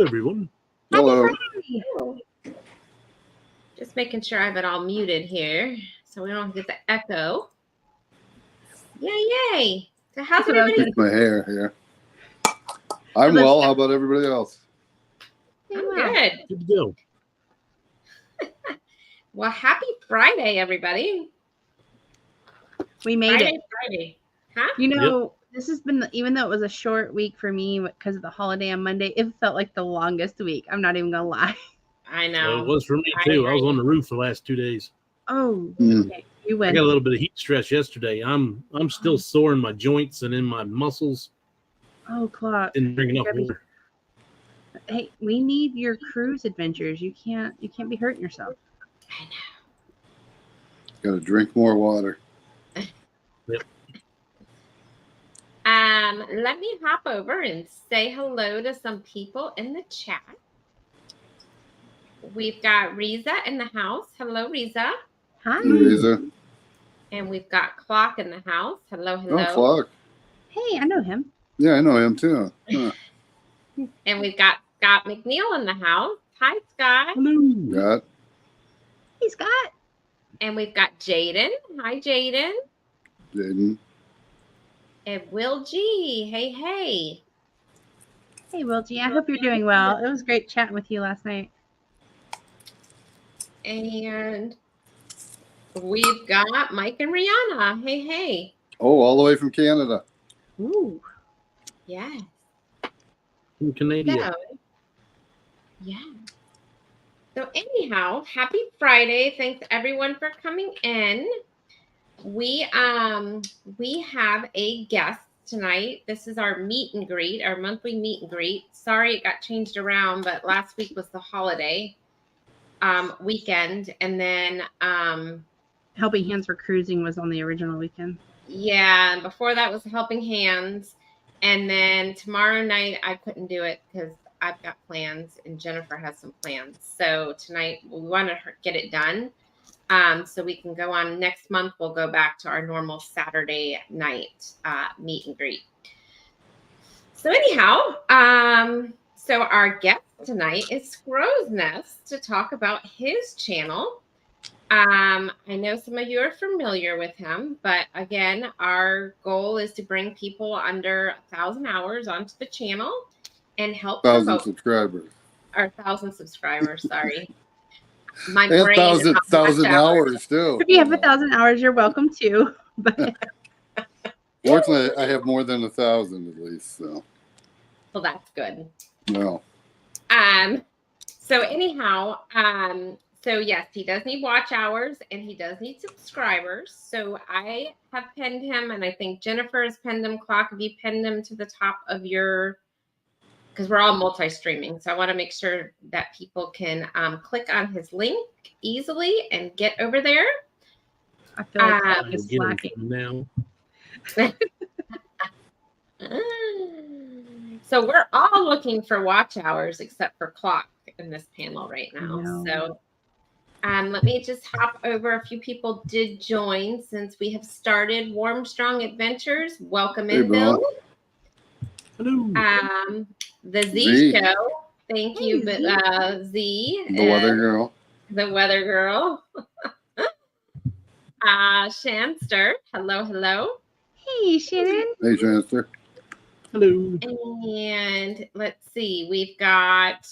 everyone. Hello. Hello. Just making sure I have it all muted here so we don't get the echo. Yay. So how's everybody? My hair here. I'm well. How about everybody else? I'm good. Good to go. Well, happy Friday, everybody. We made it. Friday. Huh? You know, This has been, even though it was a short week for me because of the holiday on Monday, it felt like the longest week. I'm not even going to lie. I know. It was for me, too. I was on the roof the last 2 days. Oh, okay. You I win. got a little bit of heat stress yesterday. I'm still sore in my joints and in my muscles. Oh, Clark. Didn't drink enough water. Hey, we need your cruise adventures. You can't be hurting yourself. I know. Got to drink more water. Yep. Let me hop over and say hello to some people in the chat. We've got Riza in the house. Hello, Riza. Hi. Hey, Riza. And we've got Clock in the house. Hello, hello. Oh, Clock. Hey, I know him. Yeah, I know him too. Huh. And we've got Scott McNeil in the house. Hi, Scott. Hello. Got Hey, Scott. And we've got Jaden. Hi, Jaden. Jaden. And Will G. Hey, hey. Hey, Will G. I hope you're doing well. It was great chatting with you last night. And we've got Mike and Rihanna. Hey, hey. Oh, all the way from Canada. Ooh. Yes. From Canada. So, yeah. So anyhow, happy Friday. Thanks everyone for coming in. We have a guest tonight. This is our meet and greet, our monthly meet and greet. Sorry it got changed around, but last week was the holiday weekend, and then Helping Hands for Cruising was on the original weekend. yeah, and before that was Helping Hands, and then tomorrow night I couldn't do it because I've got plans and Jennifer has some plans. So tonight we want to get it done. So we can go on next month. We'll go back to our normal Saturday night meet and greet. So anyhow, so our guest tonight is Scrow's Nest to talk about his channel. I know some of you are familiar with him, but again, our goal is to bring people under 1,000 hours onto the channel and help 1,000 subscribers. Or 1,000 subscribers, sorry. My And brain 1,000 hours too. If you have 1,000 hours, you're welcome too. But fortunately, I have more than 1,000 at least. So. Well, that's good. No. So anyhow, so yes, he does need watch hours and he does need subscribers. So I have pinned him, and I think Jennifer has pinned him. Clock, have you pinned him to the top of your? Because we're all multi-streaming, so I want to make sure that people can click on his link easily and get over there. I feel like it's Get him slacking. now. So we're all looking for watch hours except for Clock in this panel right now. No. So let me just hop over. A few people did join since we have started Warm Strong Adventures. Welcome in, Bill. Hello. The Z Show. Thank you, Z. The Weather Girl. The Weather Girl. Shanster. Hello, hello. Hey, Shannon. Hey, Shanster. Hello. And let's see. We've got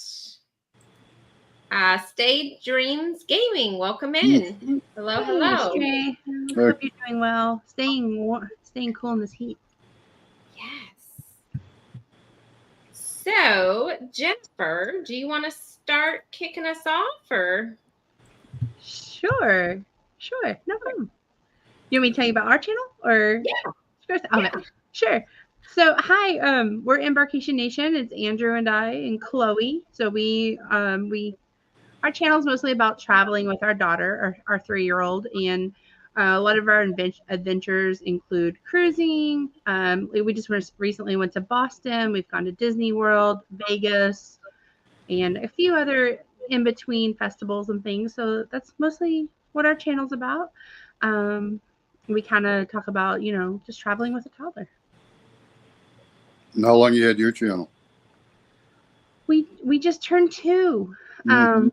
Stay Dreams Gaming. Welcome in. Hello, hello. Hey, Stray. Hope you're doing well. Staying cool in this heat. Yes. So, Jennifer, do you want to start kicking us off, or? Sure. No problem. You want me to tell you about our channel, or? Yeah. Okay. Sure. So, hi. We're Embarkation Nation. It's Andrew and I and Chloe. So our channel is mostly about traveling with our daughter, our 3-year-old, and a lot of our adventures include cruising. We just recently went to Boston. We've gone to Disney World, Vegas, and a few other in-between festivals and things. So that's mostly what our channel's about. We kind of talk about, just traveling with a toddler. And how long you had your channel? we just turned 2. Mhm.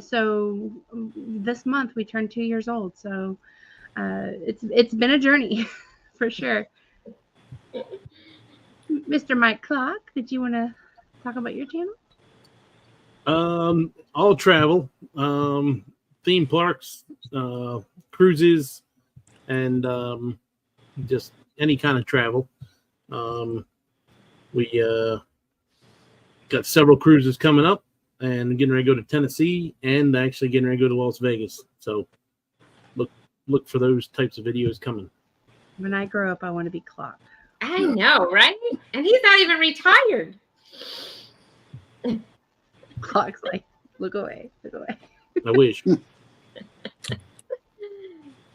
So this month we turned 2 years old. So it's been a journey for sure. Mr. Mike Clark, did you want to talk about your channel? All travel, theme parks, cruises, and just any kind of travel. We got several cruises coming up, and getting ready to go to Tennessee, and actually getting ready to go to Las Vegas. So look for those types of videos coming. When I grow up, I want to be Clark. I know, right? And he's not even retired. Clark's like, look away, look away. I wish.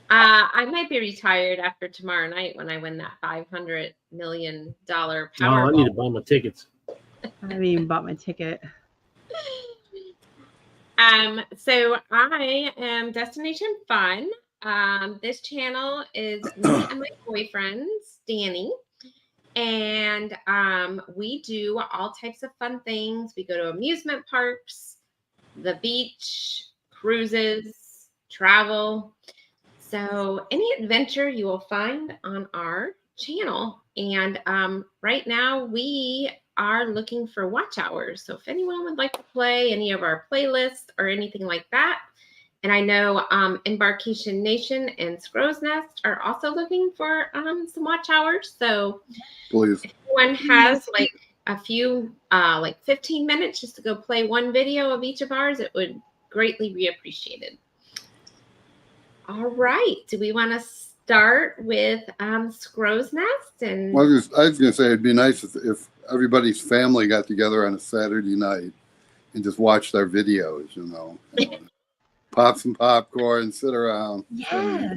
I might be retired after tomorrow night when I win that $500 million I Powerball. need to buy my tickets. I haven't even bought my ticket. So I am Destination Fun. This channel is me and my boyfriend's Danny. And we do all types of fun things. We go to amusement parks, the beach, cruises, travel. So any adventure you will find on our channel. And right now we are looking for watch hours. So if anyone would like to play any of our playlists or anything like that, and I know Embarkation Nation and Scrow's Nest are also looking for some watch hours. So Please. if anyone has like a few, like 15 minutes just to go play one video of each of ours, it would greatly be appreciated. All right. Do we want to start with Scrow's Nest? And Well, I was going to say it'd be nice if everybody's family got together on a Saturday night and just watched our videos, you know. Pop some popcorn, sit around. Yeah.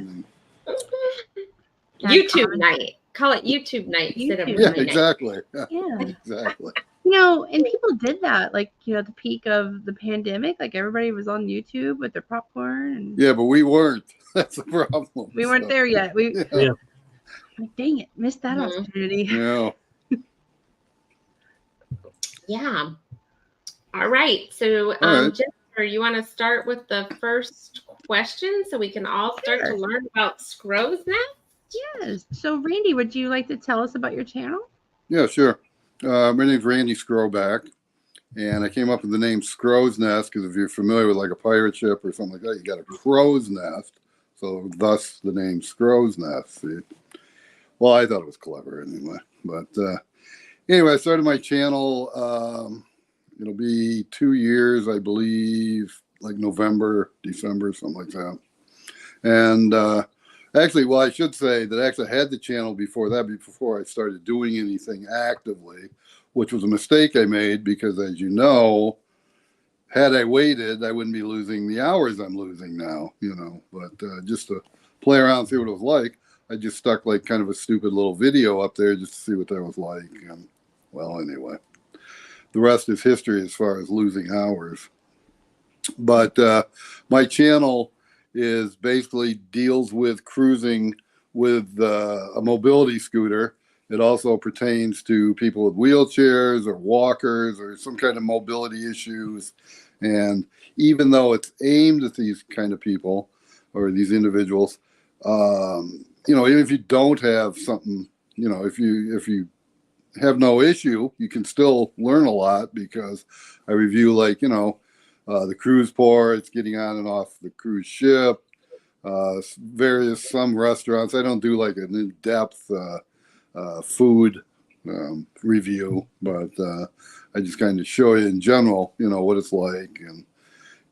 YouTube night. Call it YouTube night. Sit YouTube over Yeah, night. exactly. Yeah. Exactly. You know, and people did that, like, you know, at the peak of the pandemic, like everybody was on YouTube with their popcorn. And Yeah, but we weren't. That's the problem. we weren't there yet. We Yeah. like, dang it, missed that Mhm. opportunity. Yeah. Yeah. All right. So, All right. Jennifer, you want to start with the first question so we can all start to Sure. learn about Scrow's Nest? Yes. So, Randy, would you like to tell us about your channel? Yeah, sure. My name's Randy Scrowback, and I came up with the name Scrow's Nest because if you're familiar with like a pirate ship or something like that, you got a crow's nest. So thus the name Scrow's Nest. See? Well, I thought it was clever anyway. But anyway, I started my channel. It'll be 2 years, I believe, like November, December, something like that. And actually, well, I should say that I actually had the channel before that, before I started doing anything actively, which was a mistake I made because, as you know, had I waited, I wouldn't be losing the hours I'm losing now, you know. But just to play around and see what it was like, I just stuck like kind of a stupid little video up there just to see what that was like. And well, anyway, the rest is history as far as losing hours. But my channel is basically deals with cruising with a mobility scooter. It also pertains to people with wheelchairs or walkers or some kind of mobility issues. And even though it's aimed at these kind of people or these individuals, you know, even if you don't have something, you know, if you have no issue, you can still learn a lot because I review like, you know, the cruise ports, getting on and off the cruise ship, some restaurants. I don't do like an in-depth food review, but I just kind of show you in general, you know, what it's like and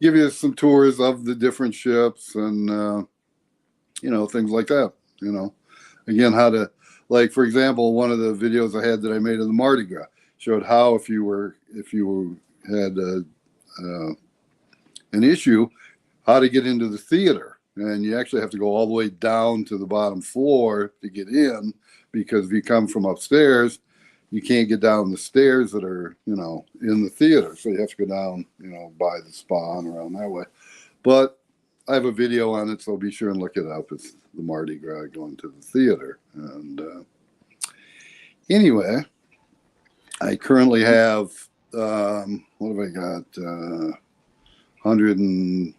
give you some tours of the different ships and, you know, things like that, you know, again, how to, like, for example, one of the videos I had that I made of the Mardi Gras showed how if you had an issue, how to get into the theater. And you actually have to go all the way down to the bottom floor to get in, because if you come from upstairs, you can't get down the stairs that are, you know, in the theater. So you have to go down, you know, by the spa and around that way. But I have a video on it, so be sure and look it up. It's the Mardi Gras going to the theater. And anyway, I currently have what have I got? 100 and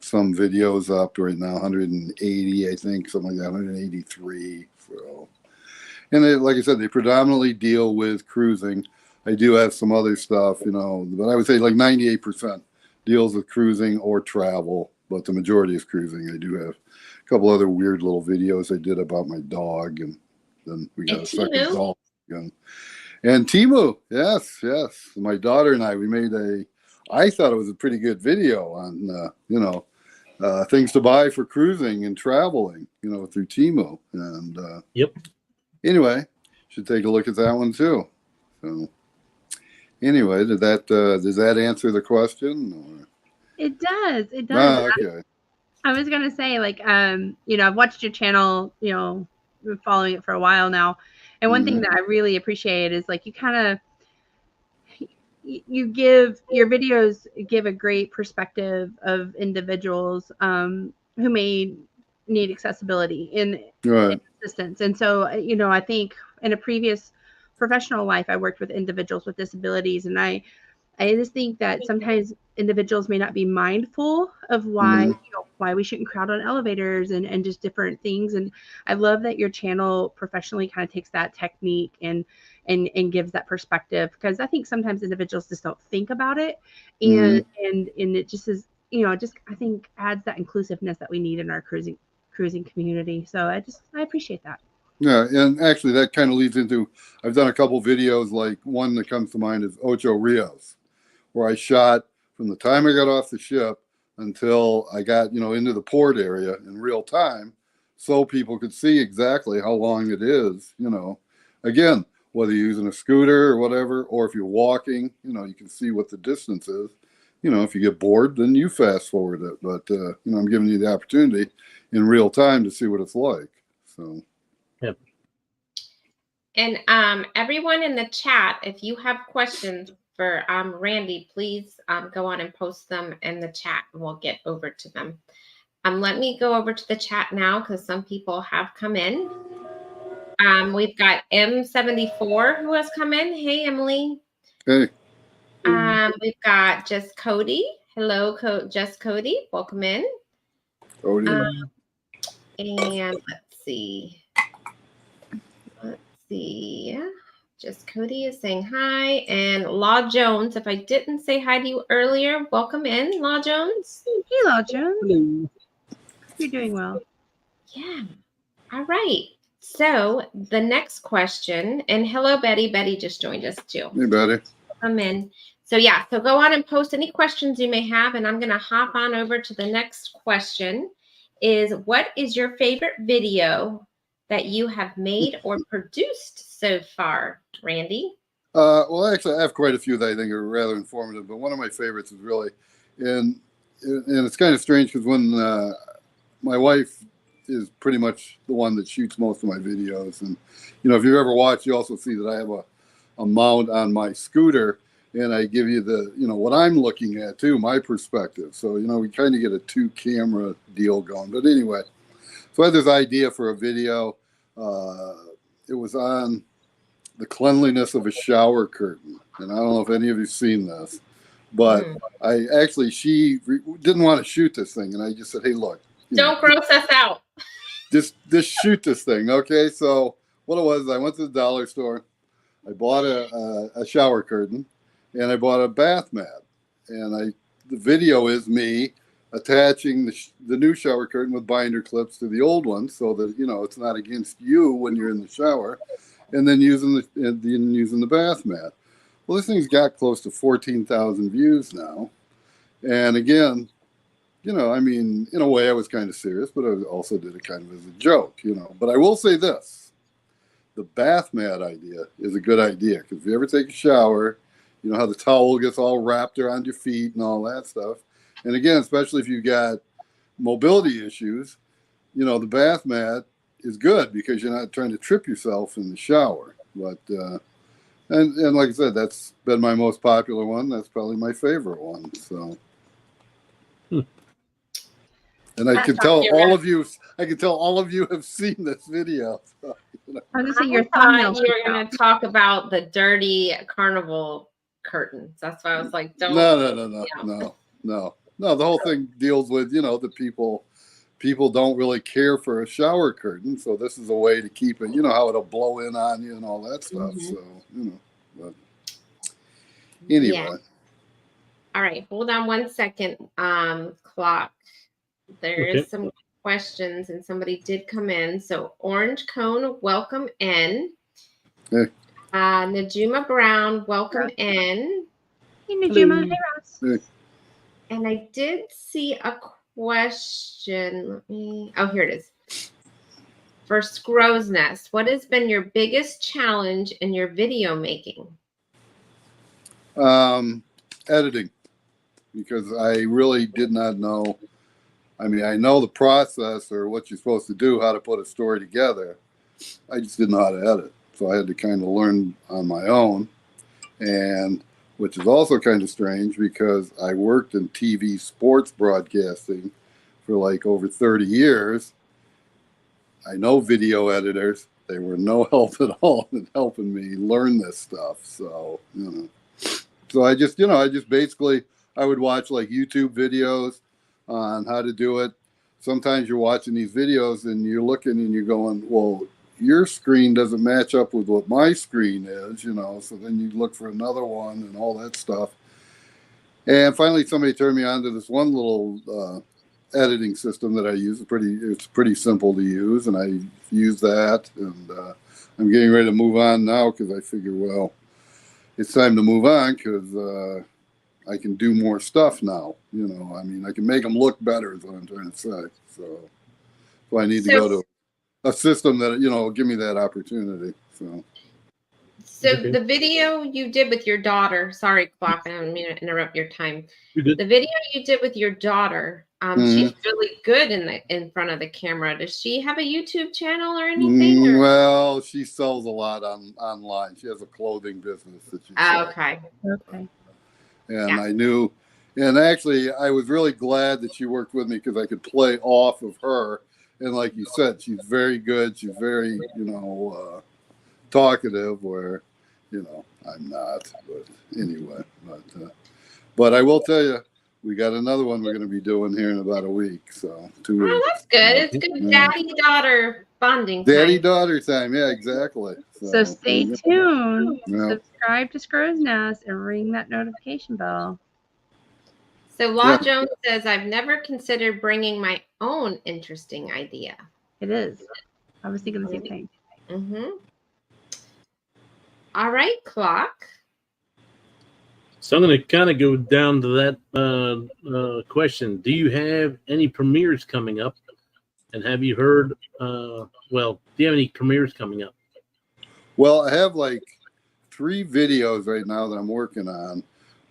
some videos up right now, 180, I think, something like that, 183. So, and they, like I said, they predominantly deal with cruising. I do have some other stuff, you know, but I would say like 98% deals with cruising or travel, but the majority is cruising. I do have a couple other weird little videos I did about my dog, and then we got And a second Timu. dog again. And Timu, yes. My daughter and I, we made I thought it was a pretty good video on, you know, things to buy for cruising and traveling, you know, through Timu. And Yep. Anyway, should take a look at that one too. So anyway, does that answer the question? Or? It does. It does. Okay. I was gonna say, like, you know, I've watched your channel, you know, been following it for a while now, and one thing that I really appreciate is like you give your videos give a great perspective of individuals who may need accessibility and assistance. And so, you know, I think in a previous professional life, I worked with individuals with disabilities, and I just think that sometimes individuals may not be mindful of why, you know, why we shouldn't crowd on elevators and just different things. And I love that your channel professionally kind of takes that technique and gives that perspective, because I think sometimes individuals just don't think about it. And it just is, you know, just I think adds that inclusiveness that we need in our cruising community. So I appreciate that. Yeah, and actually that kind of leads into, I've done a couple videos, like one that comes to mind is Ocho Rios, where I shot from the time I got off the ship until I got, you know, into the port area in real time, so people could see exactly how long it is, you know. Again, whether you're using a scooter or whatever, or if you're walking, you know, you can see what the distance is. You know, if you get bored, then you fast forward it. But, you know, I'm giving you the opportunity in real time to see what it's like. So. Yep. And everyone in the chat, if you have questions for Randy, please go on and post them in the chat, and we'll get over to them. Let me go over to the chat now, because some people have come in. We've got M74 who has come in. Hey, Emily. Hey. We've got Just Cody. Hello, Just Cody. Welcome in. Cody. And let's see. Just Cody is saying hi. And Law Jones, if I didn't say hi to you earlier, welcome in, Law Jones. Hey, Law Jones. Hello. You're doing well. Yeah. All right. So the next question, and hello, Betty. Betty just joined us too. Hey, Betty. Come in. So yeah, so go on and post any questions you may have, and I'm going to hop on over to the next question. Is what is your favorite video that you have made or produced so far, Randy? Well, actually, I have quite a few that I think are rather informative, but one of my favorites is really, and it's kind of strange because when my wife is pretty much the one that shoots most of my videos, and you know, if you've ever watched, you also see that I have a mount on my scooter, and I give you the, you know, what I'm looking at too, my perspective. So you know, we kind of get a 2-camera deal going. But anyway, so I had this idea for a video. It was on the cleanliness of a shower curtain, and I don't know if any of you've seen this, but I actually, she didn't want to shoot this thing, and I just said, hey, look, don't gross us out. Just shoot this thing, okay? So what it was, I went to the dollar store, I bought a shower curtain, and I bought a bath mat, and the video is me attaching the new shower curtain with binder clips to the old one, so that, you know, it's not against you when you're in the shower, and then using the bath mat. Well, this thing's got close to 14,000 views now, and again, you know, I mean, in a way, I was kind of serious, but I also did it kind of as a joke, you know. But I will say this: the bath mat idea is a good idea, because if you ever take a shower, you know how the towel gets all wrapped around your feet and all that stuff. And again, especially if you've got mobility issues, you know, the bath mat is good because you're not trying to trip yourself in the shower. But and like I said, that's been my most popular one. That's probably my favorite one. So. And I can tell all of you have seen this video. So, you know. I was just saying your thought thumbnail. you were going to talk about the dirty carnival curtains. That's why I was like, don't. No. The whole thing deals with, the people don't really care for a shower curtain, so this is a way to keep it. You know how it'll blow in on you and all that stuff. Mhm. So but anyway. Yeah. All right, hold on 1 second, clock. There is Okay. some questions, and somebody did come in. So Orange Cone, welcome in. Hey. Najuma Brown, welcome in. Hey, Najima. Hello. Hey, Ross. Hey. And I did see a question. Here it is. For Scrow's Nest, what has been your biggest challenge in your video making? Editing, because I really did not know. I mean, I know the process or what you're supposed to do, how to put a story together. I just didn't know how to edit. So I had to kind of learn on my own. And which is also kind of strange because I worked in TV sports broadcasting for like over 30 years. I know video editors. They were no help at all in helping me learn this stuff. So, so I just basically, I would watch like YouTube videos on how to do it. Sometimes you're watching these videos and you're looking and you're going, well, your screen doesn't match up with what my screen is, so then you look for another one and all that stuff. And finally, somebody turned me on to this one little editing system that I use. It's pretty simple to use, and I use that. And I'm getting ready to move on now because I figure, well, it's time to move on because I can do more stuff now. I mean, I can make them look better is what I'm trying to say. So I need to go to a system that, will give me that opportunity. So Okay. The video you did with your daughter, sorry, Clock, I don't mean to interrupt your time. You're good. The video you did with your daughter, she's really good in front of the camera. Does she have a YouTube channel or anything? Or? Well, she sells a lot online. She has a clothing business that she sells. Okay. Okay. And Yeah. I knew, and actually, I was really glad that she worked with me because I could play off of her. And like you said, she's very good. She's very, talkative, where, I'm not. But anyway, but I will tell you, we got another one we're going to be doing here in about a week. So 2 weeks. Oh, that's good. It's good daddy-daughter bonding time. Daddy-daughter time. Yeah, exactly. So stay tuned. Yeah. Subscribe to Scrow's Nest and ring that notification bell. So Law Jones says, I've never considered bringing my own interesting idea. It is. I was thinking the same thing. Mm-hmm. All right, Clock. So I'm going to kind of go down to that question. Do you have any premieres coming up? And have you heard, do you have any premieres coming up? Well, I have like 3 videos right now that I'm working on,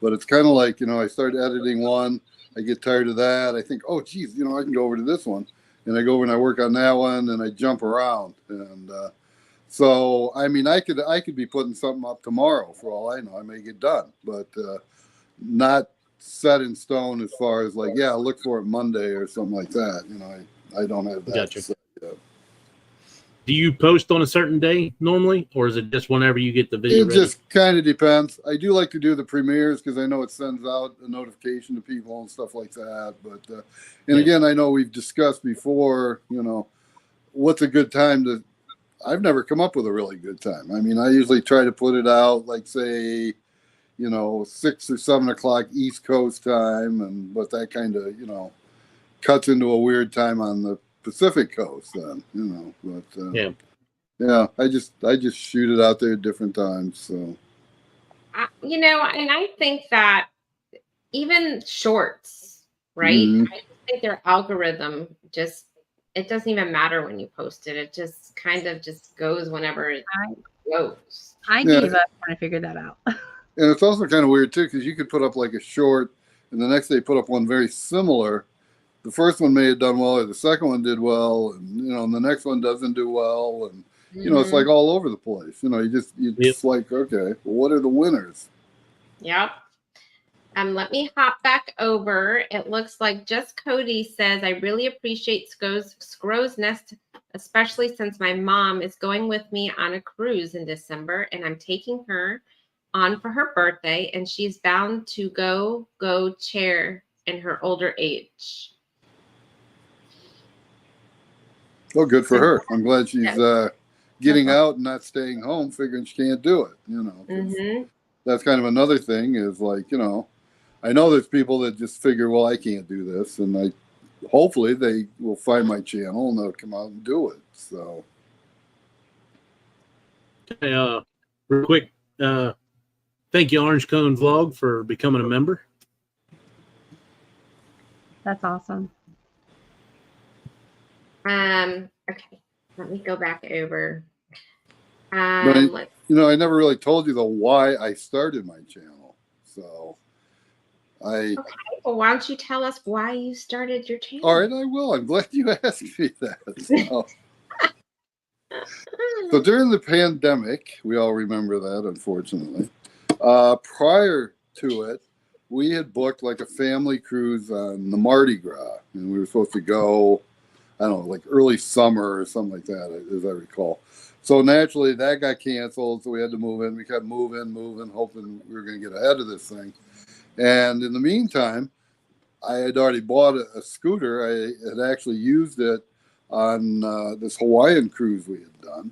but it's kind of like, I start editing one, I get tired of that. I think, oh, geez, I can go over to this one. And I go over and I work on that one and I jump around. And so, I mean, I could be putting something up tomorrow for all I know. I may get done, but not set in stone as far as like, look for it Monday or something like that. I don't have that. Gotcha. set yet. Do you post on a certain day normally, or is it just whenever you get the video It ready? just kind of depends. I do like to do the premieres because I know it sends out a notification to people and stuff like that. But again, I know we've discussed before, what's a good time to. I've never come up with a really good time. I mean, I usually try to put it out like, say, 6 or 7 o'clock East Coast time, but that kind of cuts into a weird time on the Pacific Coast then, but I just shoot it out there at different times. So And I think that even shorts, right? Mhm. I think their algorithm it doesn't even matter when you post it. It just kind of just goes whenever it goes. I gave up trying to figure that out. And it's also kind of weird too, because you could put up like a short and the next day put up one very similar. The first one may have done well, or the second one did well, and and the next one doesn't do well, and it's like all over the place. You just like, okay, well, what are the winners? Yep. Let me hop back over. It looks like Just Cody says, I really appreciate Scrow's Nest, especially since my mom is going with me on a cruise in December, and I'm taking her on for her birthday, and she's bound to go chair in her older age. Oh, good for her. I'm glad she's getting Uh-huh. out and not staying home, figuring she can't do it. 'Cause Mm-hmm. that's kind of another thing is like, I know there's people that just figure, well, I can't do this. And hopefully they will find my channel and they'll come out and do it. So, Real quick, thank you, Orange Cone Vlog, for becoming a member. That's awesome. Okay, let me go back over. But I Let's never really told you why I started my channel. So well, why don't you tell us why you started your channel? all right, I will. I'm glad you asked me that. So during the pandemic, we all remember that, unfortunately. Prior to it, we had booked like a family cruise on the Mardi Gras, and we were supposed to go, I don't know, like early summer or something like that, as I recall. So naturally, that got canceled, so we had to move in. We kept moving, hoping we were going to get ahead of this thing. And in the meantime, I had already bought a scooter. I had actually used it on this Hawaiian cruise we had done.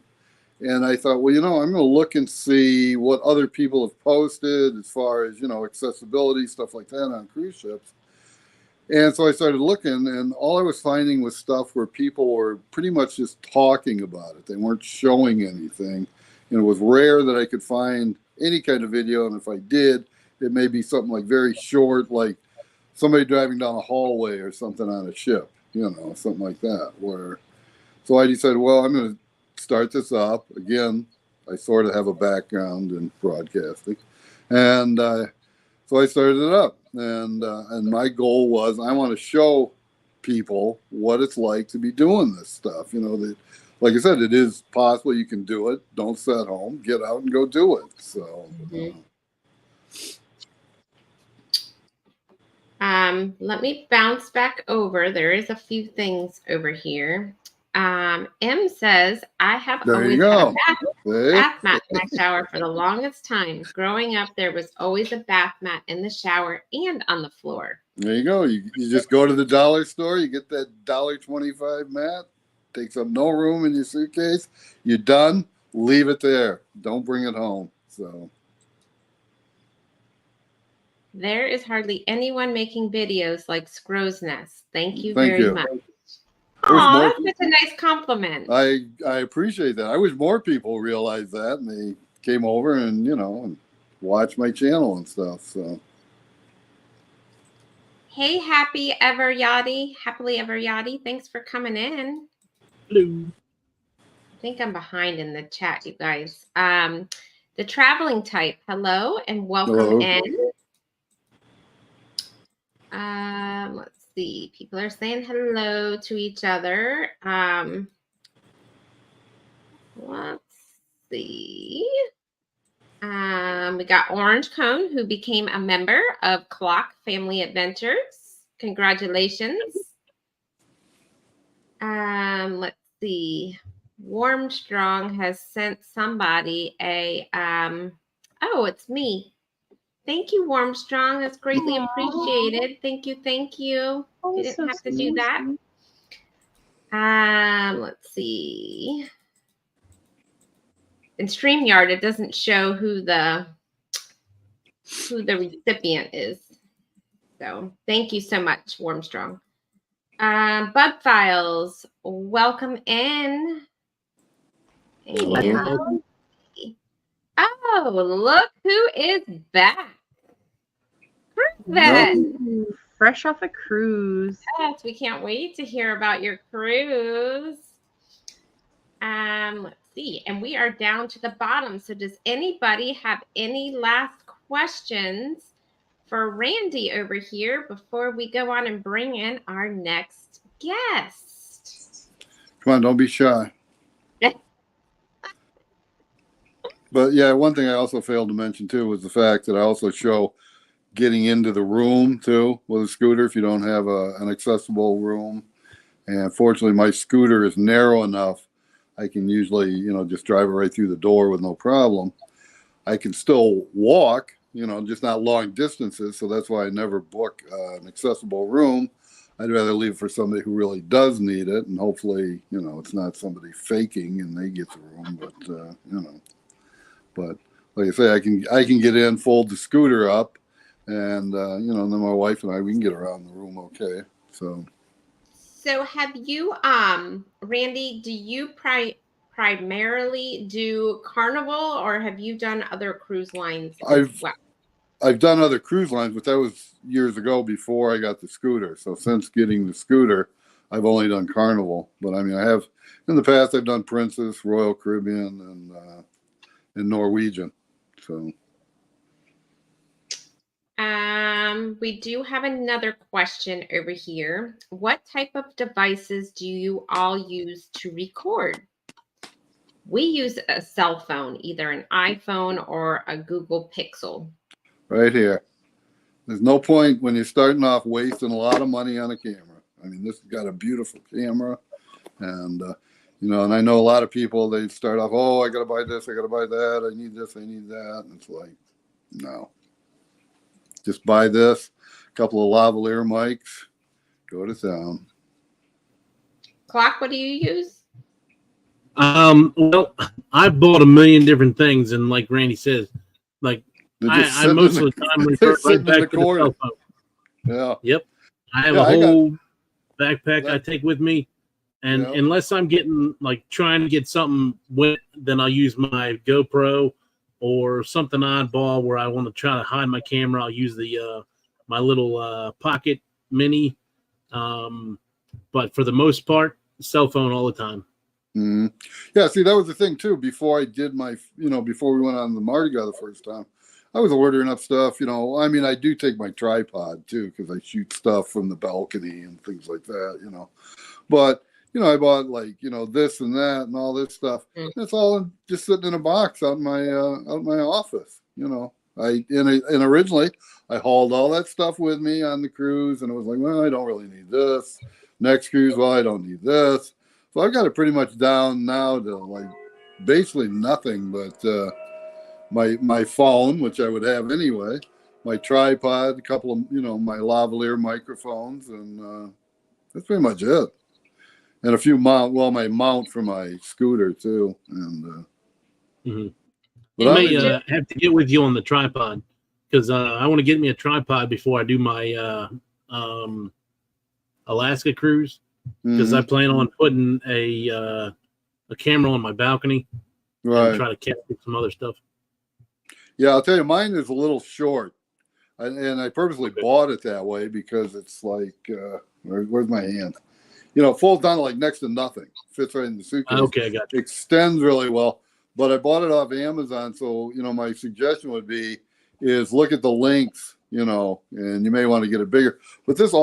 And I thought, well, I'm going to look and see what other people have posted as far as, accessibility, stuff like that on cruise ships. And so I started looking, and all I was finding was stuff where people were pretty much just talking about it. They weren't showing anything. And it was rare that I could find any kind of video. And if I did, it may be something like very short, like somebody driving down a hallway or something on a ship, something like that. So I decided, well, I'm going to start this up. Again, I sort of have a background in broadcasting. And so I started it up. And my goal was I want to show people what it's like to be doing this stuff. That, like I said, it is possible. You can do it. Don't sit home. Get out and go do it. So. Let me bounce back over. There is a few things over here. M says, I have There always you had go. a bath mat in my shower for the longest time. Growing up, there was always a bath mat in the shower and on the floor. There you go. You just go to the dollar store, you get that $1.25 mat, takes up no room in your suitcase. You're done. Leave it there. Don't bring it home. So there is hardly anyone making videos like Scrow's Nest. Thank you Thank very you. much. There's Oh, more that's such a nice compliment. I appreciate that. I wish more people realized that, and they came over and and watched my channel and stuff. So Hey, happily ever yachty. Thanks for coming in. Hello. I think I'm behind in the chat, you guys. The traveling type, hello and welcome Hello. in. Let's see. People are saying hello to each other. Let's see. We got Orange Cone, who became a member of Clock Family Adventures. Congratulations. Let's see. Warmstrong has sent somebody a oh, it's me. Thank you, Warmstrong. That's greatly appreciated. Thank you. Oh, You didn't so have to do that. Let's see. In StreamYard, it doesn't show who the recipient is. So thank you so much, Warmstrong. Bud Files, welcome in. Hello. Oh, look who is back. Vet. Ooh, fresh off a cruise. Yes, we can't wait to hear about your cruise. Let's see. And we are down to the bottom. So does anybody have any last questions for Randy over here before we go on and bring in our next guest? come on, don't be shy. But yeah, one thing I also failed to mention too was the fact that I also show getting into the room too with a scooter if you don't have an accessible room. And fortunately, my scooter is narrow enough. I can usually, just drive it right through the door with no problem. I can still walk, you know, just not long distances. So that's why I never book an accessible room. I'd rather leave it for somebody who really does need it, and hopefully, you know, it's not somebody faking and they get the room. But you know, but like I say, I can get in, fold the scooter up, and you know, and then my wife and I, we can get around the room okay. So have you, Randy? Do you primarily do Carnival, or have you done other cruise lines as well? I've done other cruise lines, but that was years ago before I got the scooter. So since getting the scooter, I've only done Carnival. But I mean, I have in the past, I've done Princess, Royal Caribbean, and Norwegian. So we do have another question over here. What type of devices do you all use to record? We use a cell phone, either an iPhone or a Google Pixel. right here, there's no point when you're starting off wasting a lot of money on a camera. I mean, this has got a beautiful camera, and you know, and I know a lot of people, they start off, oh, I got to buy this, I got to buy that, I need this, I need that. And it's like, no. Just buy this, a couple of lavalier mics, go to town. Clock, what do you use? Well, I've bought a million different things, and like Randy says, like I most of the time refer right back to the cell phone. Yeah. Yep. I have a whole backpack I take with me, and unless I'm getting like trying to get something wet, then I'll use my GoPro or something oddball where I want to try to hide my camera. I'll use the my little pocket mini. But for the most part, cell phone all the time. Mm-hmm. Yeah, see, that was the thing too. Before I did my, you know, before we went on the Mardi Gras the first time, I was ordering up stuff. You know, I mean, I do take my tripod too because I shoot stuff from the balcony and things like that. You know, but you know, I bought like, you know, this and that and all this stuff. It's all just sitting in a box out in my office. You know, and originally I hauled all that stuff with me on the cruise, and it was like, well, I don't really need this. Next cruise, well, I don't need this. So I've got it pretty much down now to like basically nothing but my phone, which I would have anyway, my tripod, a couple of, you know, my lavalier microphones, and that's pretty much it. And a few my mount for my scooter too. And you may have to get with you on the tripod because I want to get me a tripod before I do my Alaska cruise. Because I plan on putting a camera on my balcony, and try to capture some other stuff. Yeah, I'll tell you, mine is a little short, and I purposely bought it that way because it's like, where's my hand? You know, it folds down like next to nothing, fits right in the suitcase. Okay, I got you. Extends really well, but I bought it off Amazon, so you know, my suggestion would be is look at the links, you know, and you may want to get it bigger. But this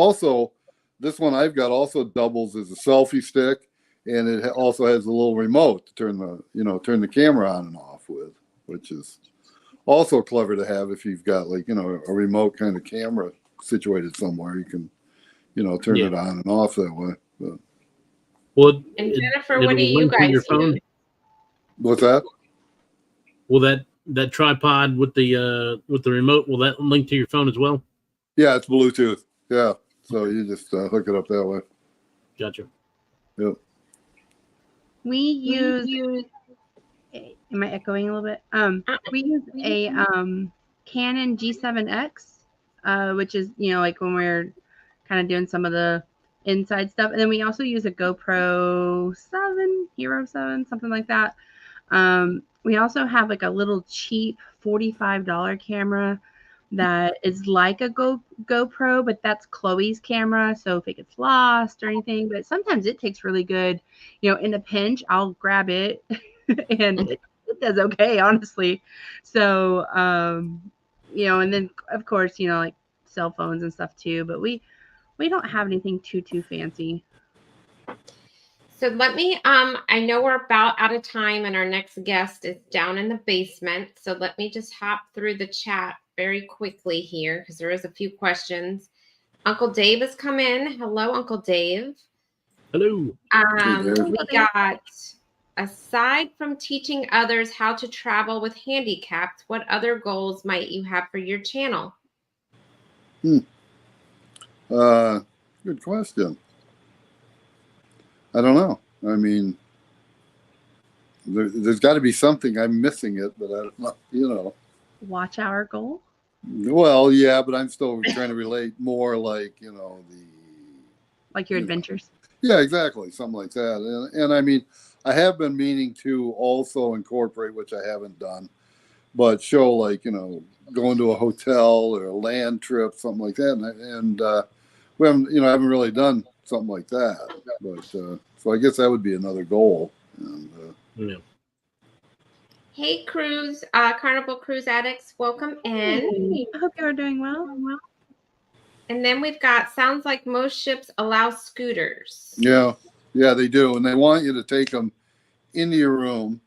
one I've got also doubles as a selfie stick, and it also has a little remote to turn the camera on and off with, which is also clever to have if you've got like, you know, a remote kind of camera situated somewhere. You can, you know, turn it on and off that way. But, well, and Jennifer, what do you guys use? What's that? Will that tripod with the remote, will that link to your phone as well? Yeah, it's Bluetooth. Yeah. So you just hook it up that way. Gotcha. Yep. We use. Am I echoing a little bit? We use a Canon G7X, which is, you know, like when we're kind of doing some of the inside stuff, and then we also use a GoPro 7, Hero 7, something like that. We also have like a little cheap $45 camera that is like a GoPro, but that's Chloe's camera. So if it gets lost or anything, but sometimes it takes really good, you know, in a pinch, I'll grab it and it does okay, honestly. So, you know, and then of course, you know, like cell phones and stuff too, but we don't have anything too fancy. So let me, I know we're about out of time and our next guest is down in the basement. So let me just hop through the chat very quickly here because there is a few questions. Uncle Dave has come in. Hello, Uncle Dave. Hello. We got aside from teaching others how to travel with handicapped, what other goals might you have for your channel? Good question. I don't know. I mean, there's got to be something. I'm missing it, but I don't know, you know. Watch our goal. Well, yeah, but I'm still trying to relate more like, you know, Like your adventures. yeah, exactly. Something like that. And I mean, I have been meaning to also incorporate, which I haven't done, but show like, you know, going to a hotel or a land trip, something like that. And we haven't, you know, I haven't really done something like that. But so I guess that would be another goal. And, Yeah. Hey, Carnival Cruise Addicts, welcome in. I hope you're doing well. And then we've got, sounds like most ships allow scooters. yeah, they do. And they want you to take them into your room.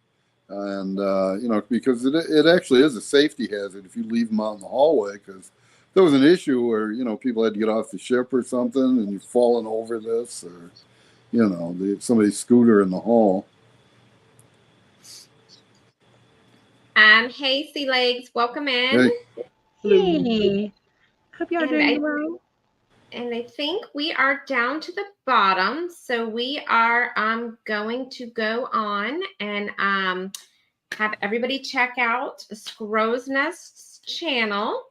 And, you know, because it actually is a safety hazard if you leave them out in the hallway, because there was an issue where, you know, people had to get off the ship or something and you've fallen over this or, you know, somebody's scooter in the hall. Hey, Sea Legs, welcome in. Hey. Hope you're And doing well. And I think we are down to the bottom. So we are going to go on and have everybody check out Scrow's Nest's channel.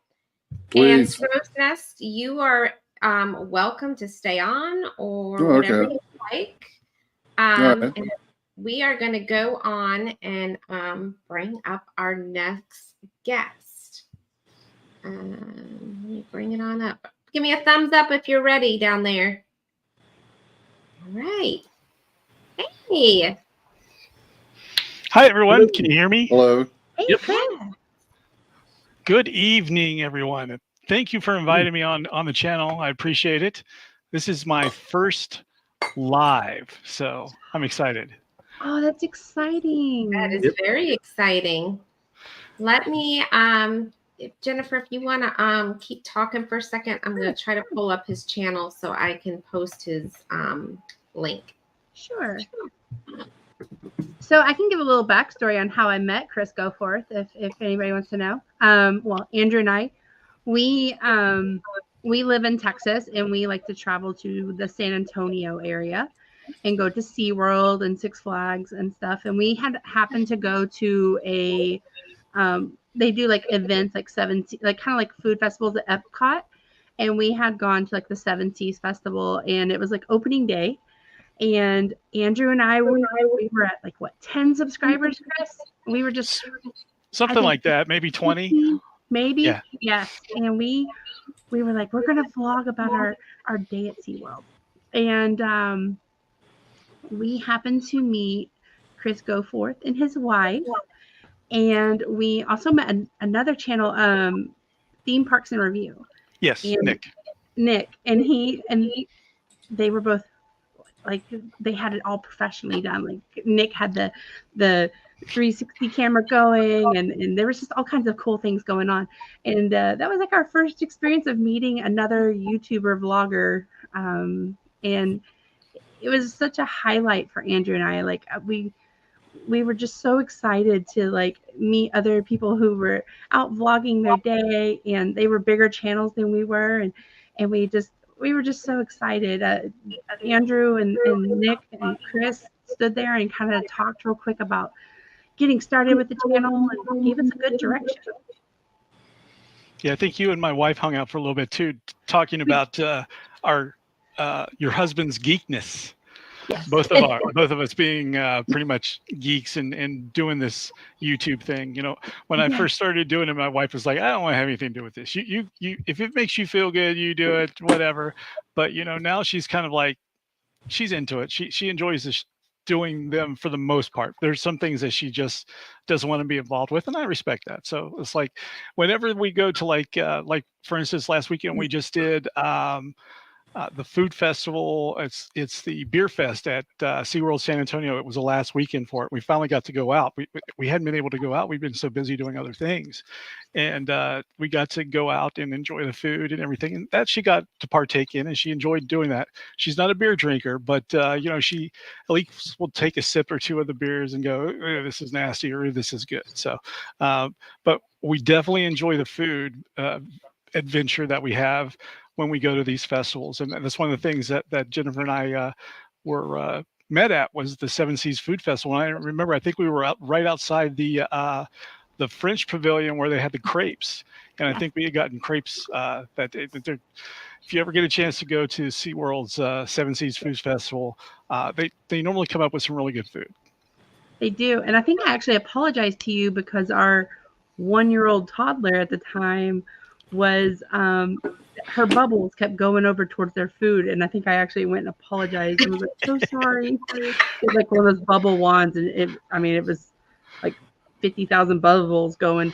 Please. And Scrow's Nest, you are welcome to stay on or Oh, whatever okay. you like. Right. And we are going to go on and bring up our next guest. Let me bring it on up. Give me a thumbs up if you're ready down there. All right. Hey. Hi, everyone. Can you hear me? Hello. Hey, Yep. Chris. Good evening, everyone. Thank you for inviting me on the channel. I appreciate it. This is my first live, so I'm excited. Oh, that's exciting. That is very exciting. Let me, Jennifer, if you want to keep talking for a second, I'm going to try to pull up his channel so I can post his link. Sure. So I can give a little backstory on how I met Chris Goforth, if anybody wants to know. Well, Andrew and I, we live in Texas and we like to travel to the San Antonio area and go to SeaWorld and Six Flags and stuff. And we had happened to go to a they do like events like Seven Seas, like kind of like food festivals at Epcot. And we had gone to like the Seven Seas Festival and it was like opening day. And Andrew and I we were at like what 10 subscribers, Chris? We were just Something like that, maybe 20. Maybe. Yeah. Yes. And we were like, we're gonna vlog about our day at SeaWorld. And we happened to meet Chris Goforth and his wife. And we also met another channel, Theme Parks and Review. Yes, And Nick. And they were both like they had it all professionally done. Like Nick had the 360 camera going and there was just all kinds of cool things going on. And that was like our first experience of meeting another YouTuber vlogger. And it was such a highlight for Andrew and I. Like we were just so excited to like meet other people who were out vlogging their day and they were bigger channels than we were. And we were just so excited. Andrew and Nick and Chris stood there and kind of talked real quick about getting started with the channel and gave us a good direction. Yeah, I think you and my wife hung out for a little bit too, talking about your husband's geekness. Yes. Both of us being pretty much geeks and doing this YouTube thing. You know, when I first started doing it, my wife was like, "I don't want to have anything to do with this. You if it makes you feel good, you do it, whatever." But you know, now she's kind of like, she's into it. She enjoys this, doing them for the most part. There's some things that she just doesn't want to be involved with, and I respect that. So it's like, whenever we go to like for instance, last weekend we just did the food festival. It's the beer fest at SeaWorld San Antonio. It was the last weekend for it. We finally got to go out. We hadn't been able to go out. We've been so busy doing other things, and we got to go out and enjoy the food and everything. And that she got to partake in, and she enjoyed doing that. She's not a beer drinker, but she at least will take a sip or two of the beers and go, "This is nasty," or "This is good." So, but we definitely enjoy the food adventure that we have when we go to these festivals. And that's one of the things that Jennifer and I were met at, was the Seven Seas Food Festival. And I remember, I think we were right outside the French pavilion where they had the crepes. And I think we had gotten crepes that day. If you ever get a chance to go to SeaWorld's Seven Seas Food Festival, they normally come up with some really good food. They do. And I think I actually apologized to you because our 1-year-old toddler at the time was her bubbles kept going over towards their food, and I think I actually went and apologized and was like, "So sorry." It's like one of those bubble wands, and it was like 50,000 bubbles going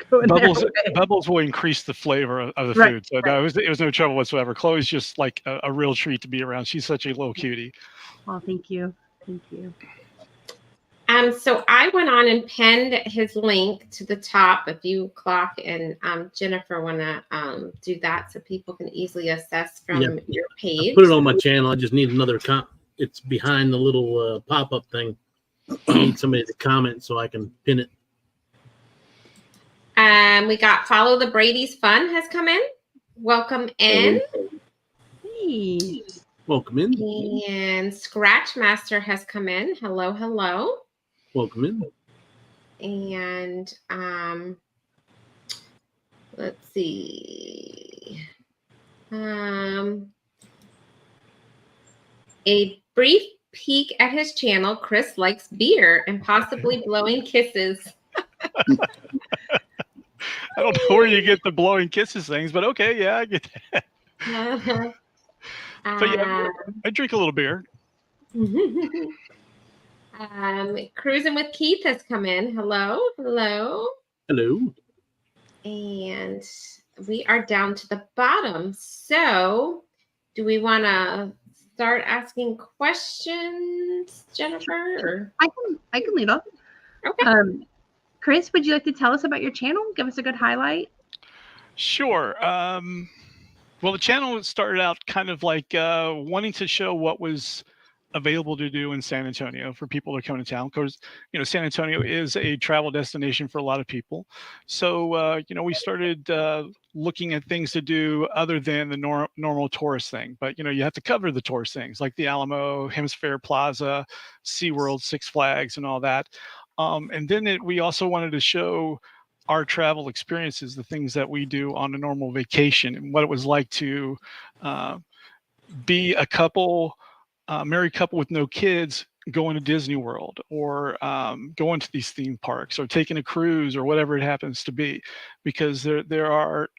Bubbles there. bubbles will increase the flavor of the Right, food. So no, it was no trouble whatsoever. Chloe's just like a real treat to be around. She's such a little cutie. Oh, thank you. So I went on and pinned his link to the top if you clock, and Jennifer want to do that so people can easily assess from your page. I put it on my channel. I just need another it's behind the little pop-up thing. I need somebody to comment so I can pin it. We got Follow the Brady's Fun has come in. Welcome in. Hey. Welcome in. And Scratch Master has come in. Hello. Welcome in. And let's see. A brief peek at his channel. Chris likes beer and possibly blowing kisses. I don't know where you get the blowing kisses things, but okay, yeah, I get that. But yeah, I drink a little beer. Cruising with Keith has come in. Hello. And we are down to the bottom. So do we want to start asking questions, Jennifer? I can lead off. Okay. Chris, would you like to tell us about your channel? Give us a good highlight. Sure. Well, the channel started out kind of like wanting to show what was available to do in San Antonio for people to come to town, because San Antonio is a travel destination for a lot of people. So we started looking at things to do other than the normal tourist thing. But you have to cover the tourist things like the Alamo, Hemisphere Plaza, SeaWorld, Six Flags, and all that. And then we also wanted to show our travel experiences, the things that we do on a normal vacation, and what it was like to be a couple. Married couple with no kids going to Disney World, or going to these theme parks, or taking a cruise, or whatever it happens to be, because there are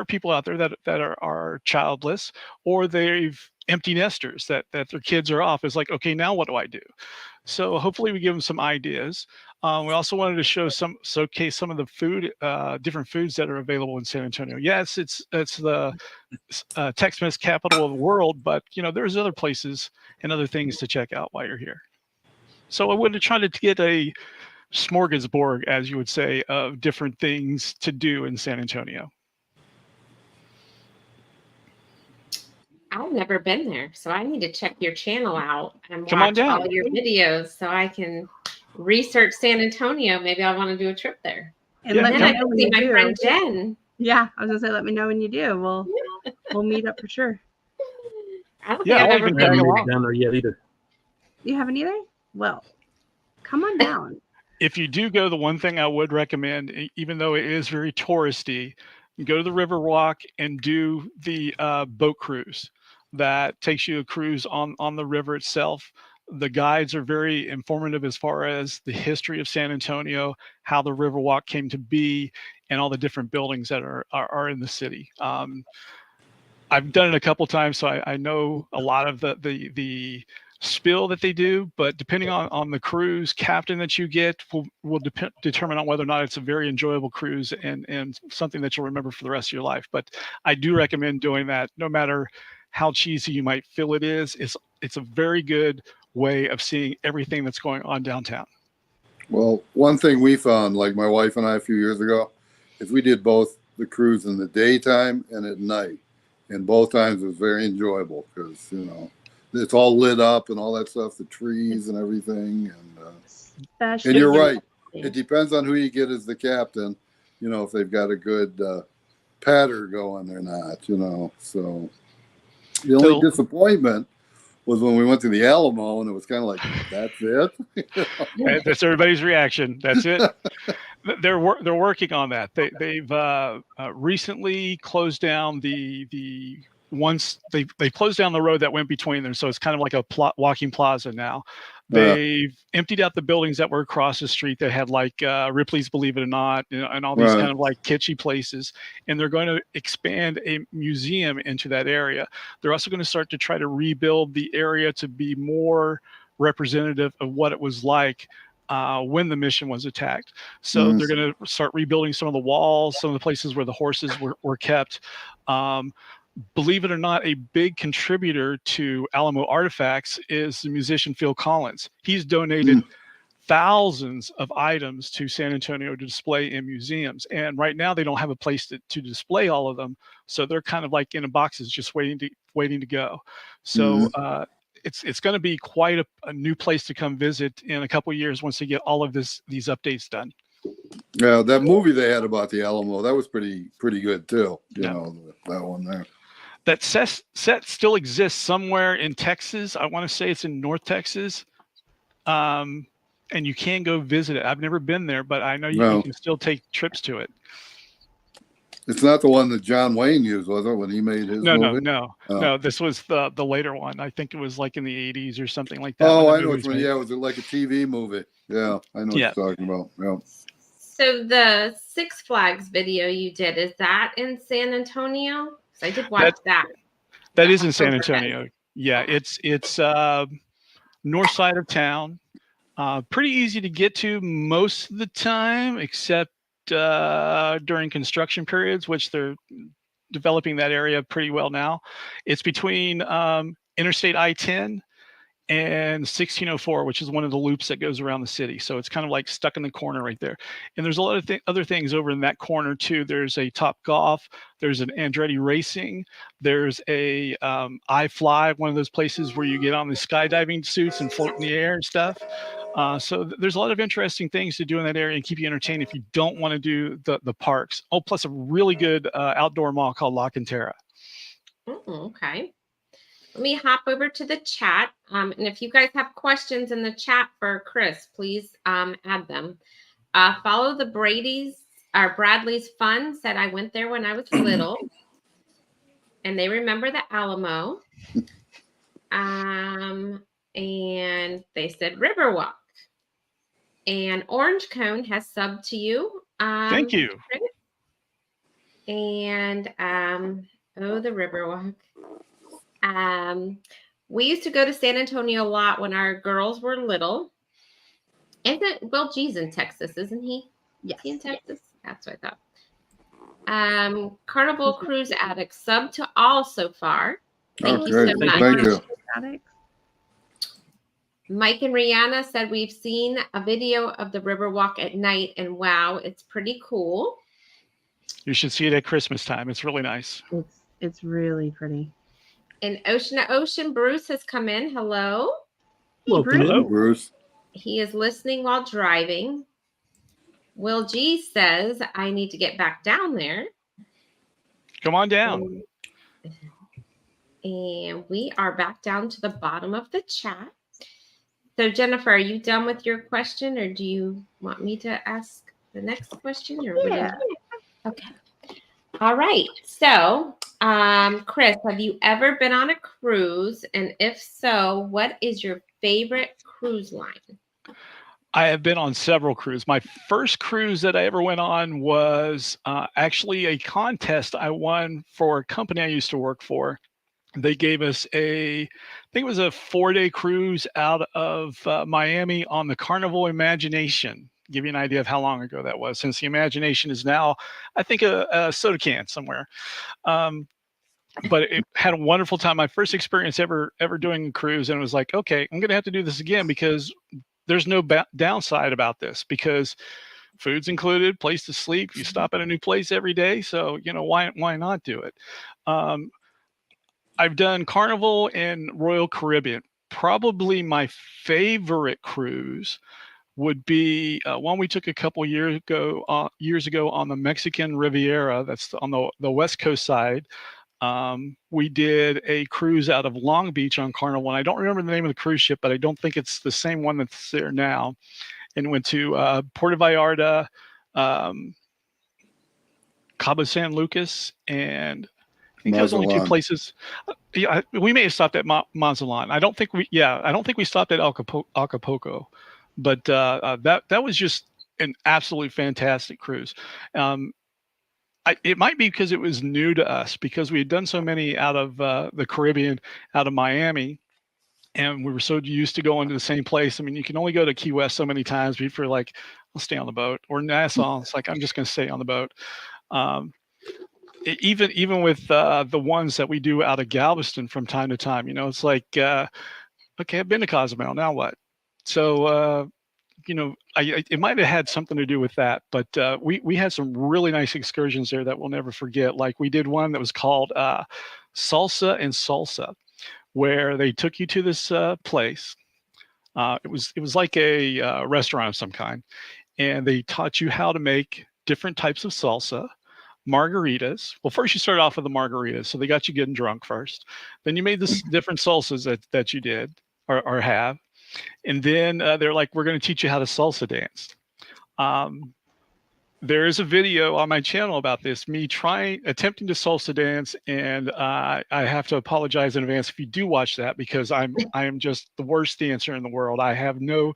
people out there that are childless, or they've empty nesters that their kids are off. It's like, okay, now what do I do? So hopefully we give them some ideas. We also wanted to showcase some of the food, different foods that are available in San Antonio. Yes, it's the Tex-Mex capital of the world, but there's other places and other things to check out while you're here. So I wanted to try to get a smorgasbord, as you would say, of different things to do in San Antonio. I've never been there, so I need to check your channel out and Come on watch down. all your videos so I can research San Antonio. Maybe I want to do a trip there. And Yeah, let And me then I know can when see you my do. friend Jen. Yeah, I was gonna say, let me know when you do. We'll meet up for sure. I don't Yeah, think I'll I've ever even been tag there. along. Down there yet either. You haven't either? Well, come on down. If you do go, the one thing I would recommend, even though it is very touristy, go to the Riverwalk and do the boat cruise. That takes you a cruise on the river itself. The guides are very informative as far as the history of San Antonio, how the Riverwalk came to be, and all the different buildings that are in the city. I've done it a couple times, so I know a lot of the spill that they do, but depending on the cruise captain that you get will determine on whether or not it's a very enjoyable cruise and something that you'll remember for the rest of your life. But I do recommend doing that, no matter how cheesy you might feel it is. It's a very good way of seeing everything that's going on downtown. Well, one thing we found, like my wife and I a few years ago, is we did both the cruise in the daytime and at night. And both times it was very enjoyable because, you know, it's all lit up and all that stuff, the trees and everything. And you're right. It depends on who you get as the captain, you know, if they've got a good patter going or not, you know. So the only disappointment was when we went to the Alamo and it was kind of like, that's it. That's everybody's reaction. That's it. They're working on that. They've recently closed down the once they closed down the road that went between them, so it's kind of like a walking plaza now. They've emptied out the buildings that were across the street that had like Ripley's Believe It or Not, you know, and all these kind of like kitschy places, and they're going to expand a museum into that area. They're also going to start to try to rebuild the area to be more representative of what it was like when the mission was attacked. So they're going to start rebuilding some of the walls, some of the places where the horses were kept. Believe it or not, a big contributor to Alamo Artifacts is the musician Phil Collins. He's donated thousands of items to San Antonio to display in museums. And right now they don't have a place to display all of them. So they're kind of like in boxes, just waiting to go. So it's going to be quite a new place to come visit in a couple of years once they get all of these updates done. Yeah, that movie they had about the Alamo, that was pretty good too. You know, that one there. That set still exists somewhere in Texas. I want to say it's in North Texas. And you can go visit it. I've never been there, but I know you can still take trips to it. It's not the one that John Wayne used, was it, when he made his movie? No. This was the later one. I think it was like in the 80s or something like that. Oh, I know which one. Yeah, it was like a TV movie. Yeah, I know what you're talking about. Yeah. So the Six Flags video you did, is that in San Antonio? I did watch that. That is in San Antonio. Yeah, it's north side of town. Pretty easy to get to most of the time, except during construction periods, which they're developing that area pretty well now. It's between Interstate I-10 and 1604, which is one of the loops that goes around the city. So it's kind of like stuck in the corner right there. And there's a lot of other things over in that corner too. There's a Top Golf, there's an Andretti Racing, there's a iFly, one of those places where you get on the skydiving suits and float in the air and stuff. So there's a lot of interesting things to do in that area and keep you entertained if you don't want to do the parks. Oh, plus a really good outdoor mall called La Cantera. Okay. Let me hop over to the chat. And if you guys have questions in the chat for Chris, please add them. Follow the Bradley's Fun said I went there when I was little. And they remember the Alamo. And they said Riverwalk. And Orange Cone has subbed to you. Thank you. And the Riverwalk. We used to go to San Antonio a lot when our girls were little. Will G's in Texas, isn't he? Yes. Is he in Texas? That's what I thought. Carnival Cruise Addict sub to all so far. Thank you so much. Thank you. Mike and Rihanna said we've seen a video of the Riverwalk at night, and wow, it's pretty cool. You should see it at Christmas time. It's really nice. It's really pretty. And Ocean to Ocean, Bruce has come in. Hello. Hello, Bruce. He is listening while driving. Will G says, I need to get back down there. Come on down. And we are back down to the bottom of the chat. So, Jennifer, are you done with your question, or do you want me to ask the next question? Or okay. All right. So, Chris, have you ever been on a cruise? And if so, what is your favorite cruise line? I have been on several cruises. My first cruise that I ever went on was actually a contest I won for a company I used to work for. They gave us I think it was a 4-day cruise out of Miami on the Carnival Imagination. Give you an idea of how long ago that was, since the Imagination is now, I think, a soda can somewhere. but it had a wonderful time. My first experience ever doing a cruise, and it was like, okay, I'm gonna have to do this again because there's no downside about this, because food's included, place to sleep, you stop at a new place every day, so why not do it? I've done Carnival and Royal Caribbean. Probably my favorite cruise would be one we took a couple years ago on the Mexican Riviera. That's on the West Coast side. We did a cruise out of Long Beach on Carnival, and I don't remember the name of the cruise ship, but I don't think it's the same one that's there now. And went to Puerto Vallarta, Cabo San Lucas, and I think that was only two Mazatlan. places. Yeah, we may have stopped at Mazatlan. I don't think we stopped at Acapulco, but that was just an absolutely fantastic cruise. It might be because it was new to us, because we had done so many out of the Caribbean, out of Miami, and we were so used to going to the same place. I mean, you can only go to Key West so many times before you're like, I'll stay on the boat. Or Nassau, it's like, I'm just going to stay on the boat. Even with the ones that we do out of Galveston from time to time, it's like, okay, I've been to Cozumel, now what? So, it might have had something to do with that, but we had some really nice excursions there that we'll never forget. Like, we did one that was called Salsa and Salsa, where they took you to this place. It was like a restaurant of some kind, and they taught you how to make different types of salsa, margaritas. Well, first you started off with the margaritas, so they got you getting drunk first. Then you made this different salsas that you did or have, and then they're like, we're going to teach you how to salsa dance. There is a video on my channel about this, me attempting to salsa dance, and I have to apologize in advance if you do watch that, because I am just the worst dancer in the world. I have no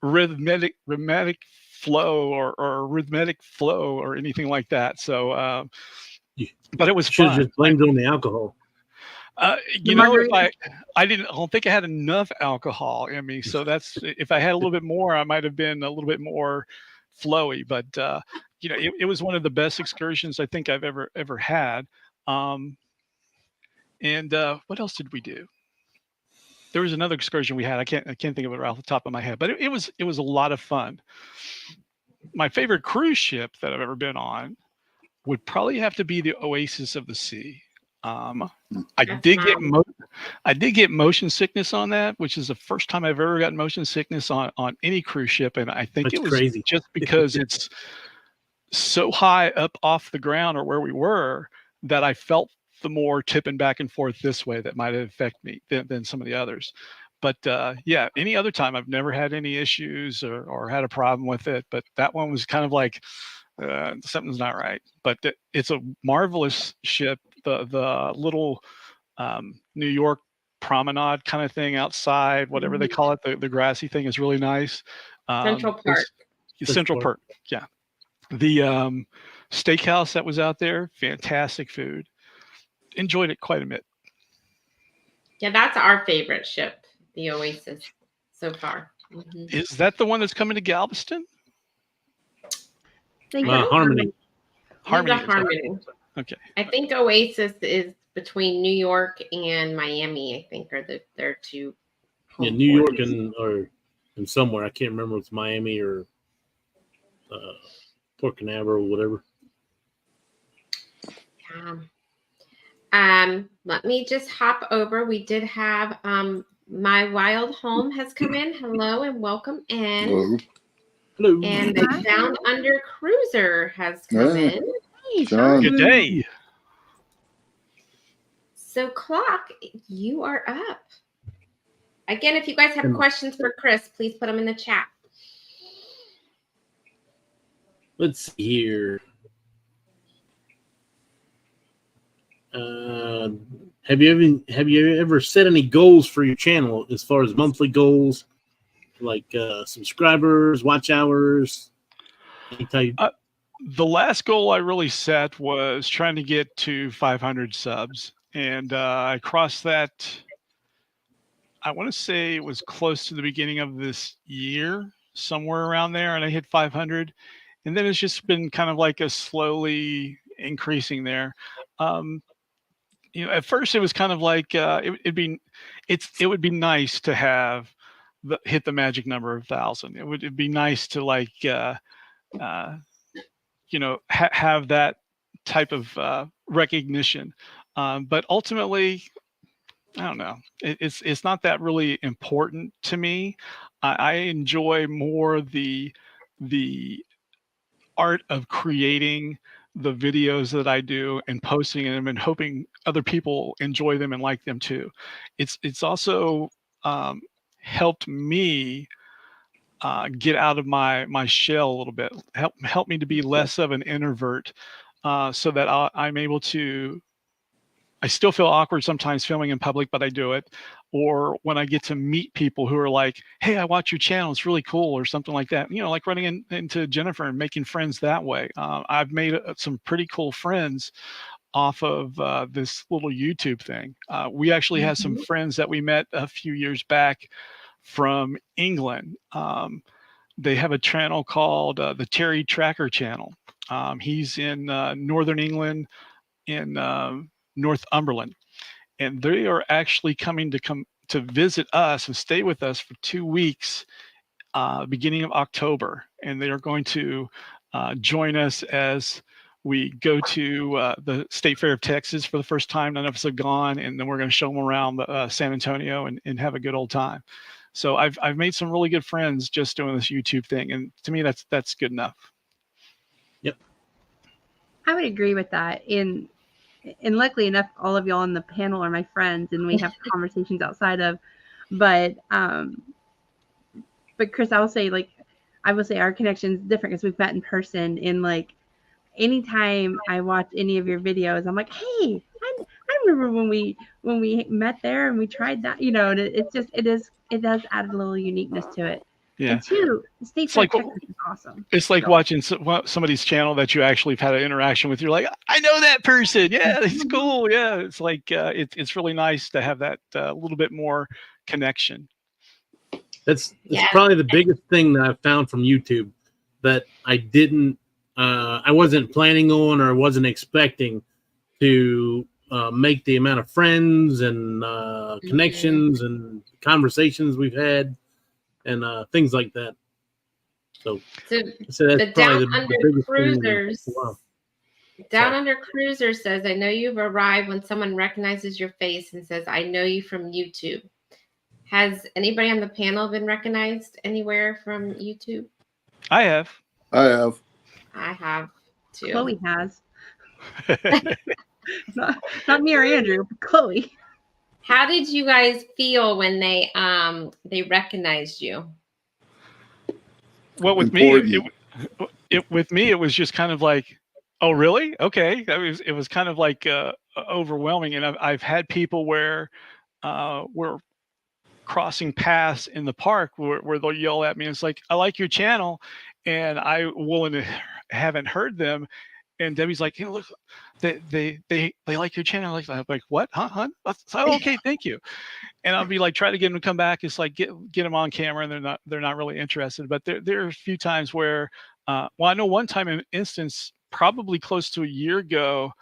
rhythmic flow or rhythmic flow or anything like that. So, but it was Should have fun. just blamed it on the alcohol. If I don't think I had enough alcohol in me, so that's, if I had a little bit more, I might have been a little bit more flowy. But it was one of the best excursions I think I've ever had. And what else did we do? There was another excursion we had. I can't think of it right off the top of my head, but it was a lot of fun. My favorite cruise ship that I've ever been on would probably have to be the Oasis of the Sea. I did get motion sickness on that, which is the first time I've ever gotten motion sickness on any cruise ship, and I think That's it was crazy. just because it's so high up off the ground, or where we were, that I felt the more tipping back and forth this way that might affect me than some of the others. But yeah, any other time I've never had any issues or had a problem with it. But that one was kind of like something's not right. But it's a marvelous ship. The little New York promenade kind of thing outside, whatever they call it, the grassy thing is really nice. Central Park. Central Park, yeah. The steakhouse that was out there, fantastic food. Enjoyed it quite a bit. Yeah, that's our favorite ship, the Oasis, so far. Mm-hmm. Is that the one that's coming to Galveston? Harmony. Harmony. Okay. I think Oasis is between New York and Miami. I think are their two. Yeah, New York and somewhere. I can't remember if it's Miami or Port Canaveral or whatever. Yeah. Let me just hop over. We did have My Wild Home has come in. Hello and welcome in. Hello. And the Down Under Cruiser has come in. Hey, Sean. Good day. So Clock, you are up. Again, if you guys have questions for Chris, please put them in the chat. Let's see here. Have you ever set any goals for your channel as far as monthly goals, like subscribers, watch hours, any type? The last goal I really set was trying to get to 500 subs, and I crossed that. I want to say it was close to the beginning of this year, somewhere around there, and I hit 500. And then it's just been kind of like a slowly increasing there. You know, at first it was kind of like it would be nice to have hit the magic number of 1,000. It'd be nice to like you know, have that type of recognition. But ultimately, I don't know. It's not that really important to me. I enjoy more the art of creating the videos that I do and posting them and hoping other people enjoy them and like them too. It's also helped me get out of my shell a little bit. Help me to be less of an introvert, so that I'm able to. I still feel awkward sometimes filming in public, but I do it. Or when I get to meet people who are like, "Hey, I watch your channel; it's really cool," or something like that. You know, like running into Jennifer and making friends that way. I've made some pretty cool friends off of this little YouTube thing. We actually have some friends that we met a few years back from England. They have a channel called the Terry Tracker channel. He's in Northern England, in Northumberland, and they are actually coming to visit us and stay with us for 2 weeks, beginning of October, and they are going to join us as we go to the State Fair of Texas for the first time. None of us have gone, and then we're going to show them around San Antonio and have a good old time. So I've made some really good friends just doing this YouTube thing, and to me that's good enough. Yep, I would agree with that. And luckily enough, all of y'all on the panel are my friends, and we have conversations outside of. But Chris, I will say our connection is different because we've met in person. And like, anytime I watch any of your videos, I'm like, hey, I remember when we met there and we tried that, you know. And it does add a little uniqueness to it. Yeah. And two, State Fair Texas is awesome. It's like watching somebody's channel that you actually have had an interaction with. You're like, I know that person. Yeah, it's cool. Yeah, it's like it's really nice to have that little bit more connection. That's probably the biggest thing that I've found from YouTube that I wasn't planning on or wasn't expecting to make the amount of friends and connections and conversations we've had and things like that. So that's the probably Down Under the biggest Cruisers. thing. Wow. Down Under Cruiser says, I know you've arrived when someone recognizes your face and says, I know you from YouTube. Has anybody on the panel been recognized anywhere from YouTube? I have. I have. I have too. Chloe has. not me or Andrew, but Chloe. How did you guys feel when they recognized you? Well, with me, it was just kind of like, oh, really? Okay. It was kind of like overwhelming. And I've had people where we're crossing paths in the park where they'll yell at me. And it's like, I like your channel, and I haven't heard them. And Debbie's like, hey, look, they like your channel. I'm like, what? Huh? Oh, okay, thank you. And I'll be like, try to get them to come back. It's like, get them on camera, and they're not really interested. But there are a few times where, well, I know one time in instance, probably close to a year ago,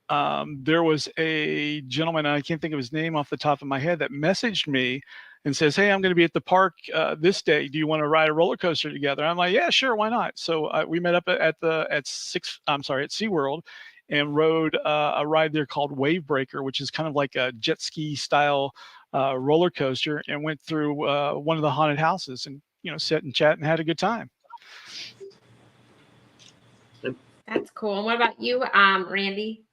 there was a gentleman, and I can't think of his name off the top of my head, that messaged me and says, hey, I'm going to be at the park this day. Do you want to ride a roller coaster together? I'm like, yeah, sure, why not? So we met up at SeaWorld and rode a ride there called Wave Breaker, which is kind of like a jet ski style roller coaster, and went through one of the haunted houses and, sat and chat and had a good time. That's cool. And what about you, Randy?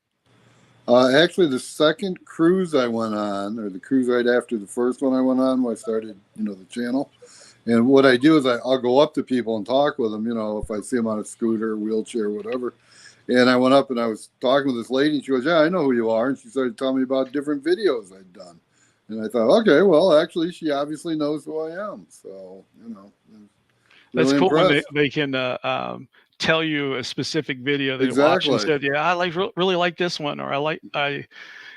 Actually, the second cruise I went on, or the cruise right after the first one I went on, when I started, the channel. And what I do is I'll go up to people and talk with them, if I see them on a scooter, wheelchair, whatever. And I went up and I was talking with this lady, and she goes, yeah, I know who you are. And she started telling me about different videos I'd done. And I thought, okay, well, actually, she obviously knows who I am. So, really that's cool impressed. when they can tell you a specific video that Exactly. watched and said, yeah, I really like this one, or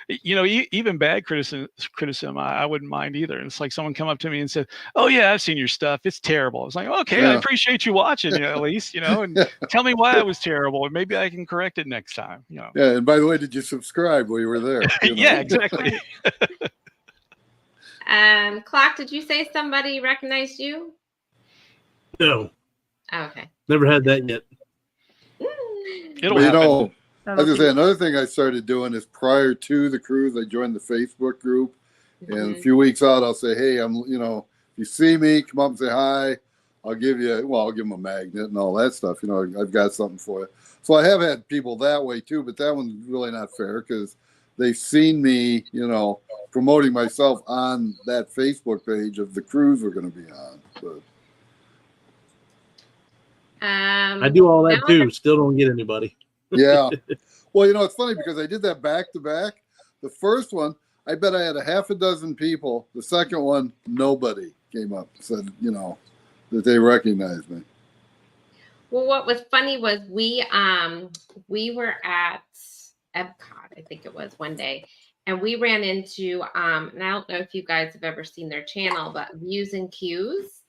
you know, even bad criticism, I wouldn't mind either. It's like someone come up to me and said, "Oh yeah, I've seen your stuff. It's terrible." It's like, okay, I Yeah. appreciate you watching, at least, and tell me why it was terrible, and maybe I can correct it next time. Yeah. And by the way, did you subscribe while you were there? Yeah, exactly. Clock, did you say somebody recognized you? No, Oh, okay. never had that yet. It'll But, happen. I was gonna say another thing I started doing is prior to the cruise, I joined the Facebook group, and a few weeks out, I'll say, "Hey, if you see me, come up and say hi. I'll give them a magnet and all that stuff. I've got something for you." So I have had people that way too, but that one's really not fair because they've seen me, promoting myself on that Facebook page of the cruise we're going to be on. But I do all that too. Still don't get anybody. yeah. Well, it's funny because I did that back to back. The first one, I bet I had a half a dozen people. The second one, nobody came up and said, that they recognized me. Well, what was funny was we were at Epcot, I think it was one day, and we ran into and I don't know if you guys have ever seen their channel, but Views and Cues,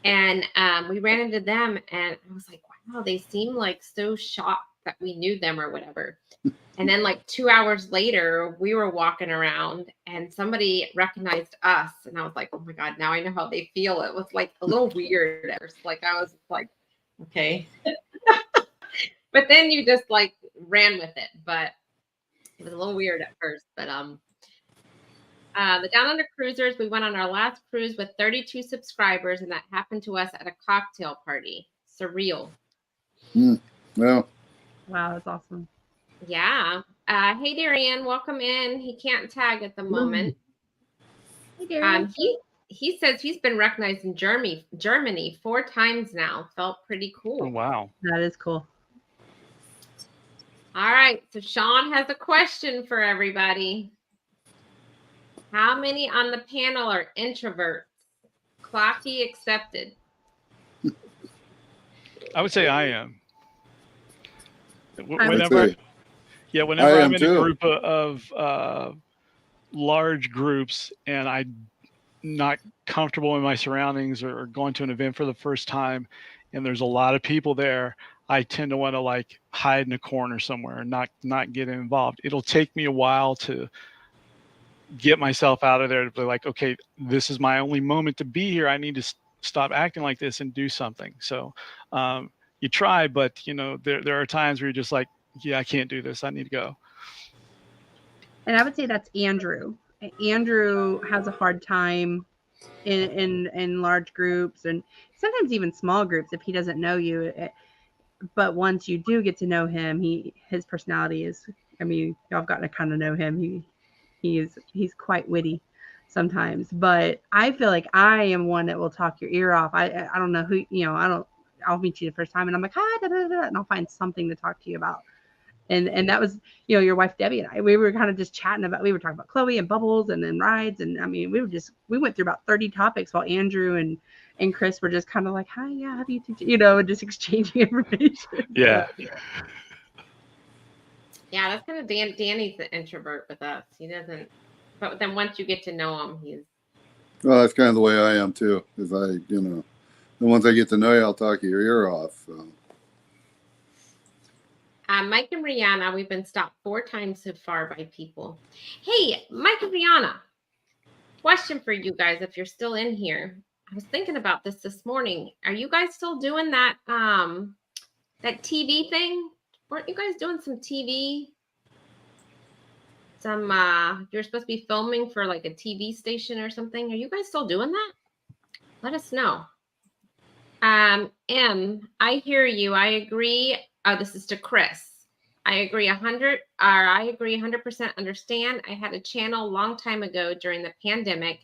and we ran into them, and I was like, wow, they seem like so shocked that we knew them or whatever. And then like 2 hours later, we were walking around and somebody recognized us, and I was like, oh my god, now I know how they feel. It was like a little weird at first. Like I was like, okay. But then you just like ran with it. But it was a little weird at first. But the Down Under Cruisers, we went on our last cruise with 32 subscribers, and that happened to us at a cocktail party. Surreal. Yeah. Wow, that's awesome. Yeah. Hey Darian, welcome in. He can't tag at the moment. Hey, Darian. He says he's been recognized in Germany 4 times now. Felt pretty cool. Oh, wow. That is cool. All right. So Sean has a question for everybody. How many on the panel are introverts? Clocky accepted. I would say I am. Whenever I'm in a group of large groups and I'm not comfortable in my surroundings or going to an event for the first time and there's a lot of people there, I tend to want to like hide in a corner somewhere and not get involved. It'll take me a while to get myself out of there to be like, okay, this is my only moment to be here. I need to stop acting like this and do something. So you try, but there are times where you're just like, yeah, I can't do this. I need to go. And I would say that's Andrew. Andrew has a hard time in large groups and sometimes even small groups if he doesn't know you. But once you do get to know him, his personality is, y'all have gotten to kind of know him. He's quite witty sometimes, but I feel like I am one that will talk your ear off. I don't know who, I'll meet you the first time and I'm like, hi, da, da, da, and I'll find something to talk to you about. And that was, your wife, Debbie, and I, we were kind of just chatting we were talking about Chloe and Bubbles and then rides. And we went through about 30 topics while Andrew and Chris were just kind of like, hi, yeah, have you, and just exchanging information. Yeah. Yeah, that's kind of Danny's the introvert with us. He doesn't, but then once you get to know him, he's. Well, that's kind of the way I am too. Is then once I get to know you, I'll talk your ear off. So. Mike and Rihanna, we've been stopped 4 times so far by people. Hey, Mike and Rihanna, question for you guys if you're still in here. I was thinking about this morning. Are you guys still doing that that TV thing? Weren't you guys doing some TV? You're supposed to be filming for like a TV station or something. Are you guys still doing that? Let us know. I hear you. I agree. Oh, this is to Chris. I agree 100% understand. I had a channel a long time ago during the pandemic.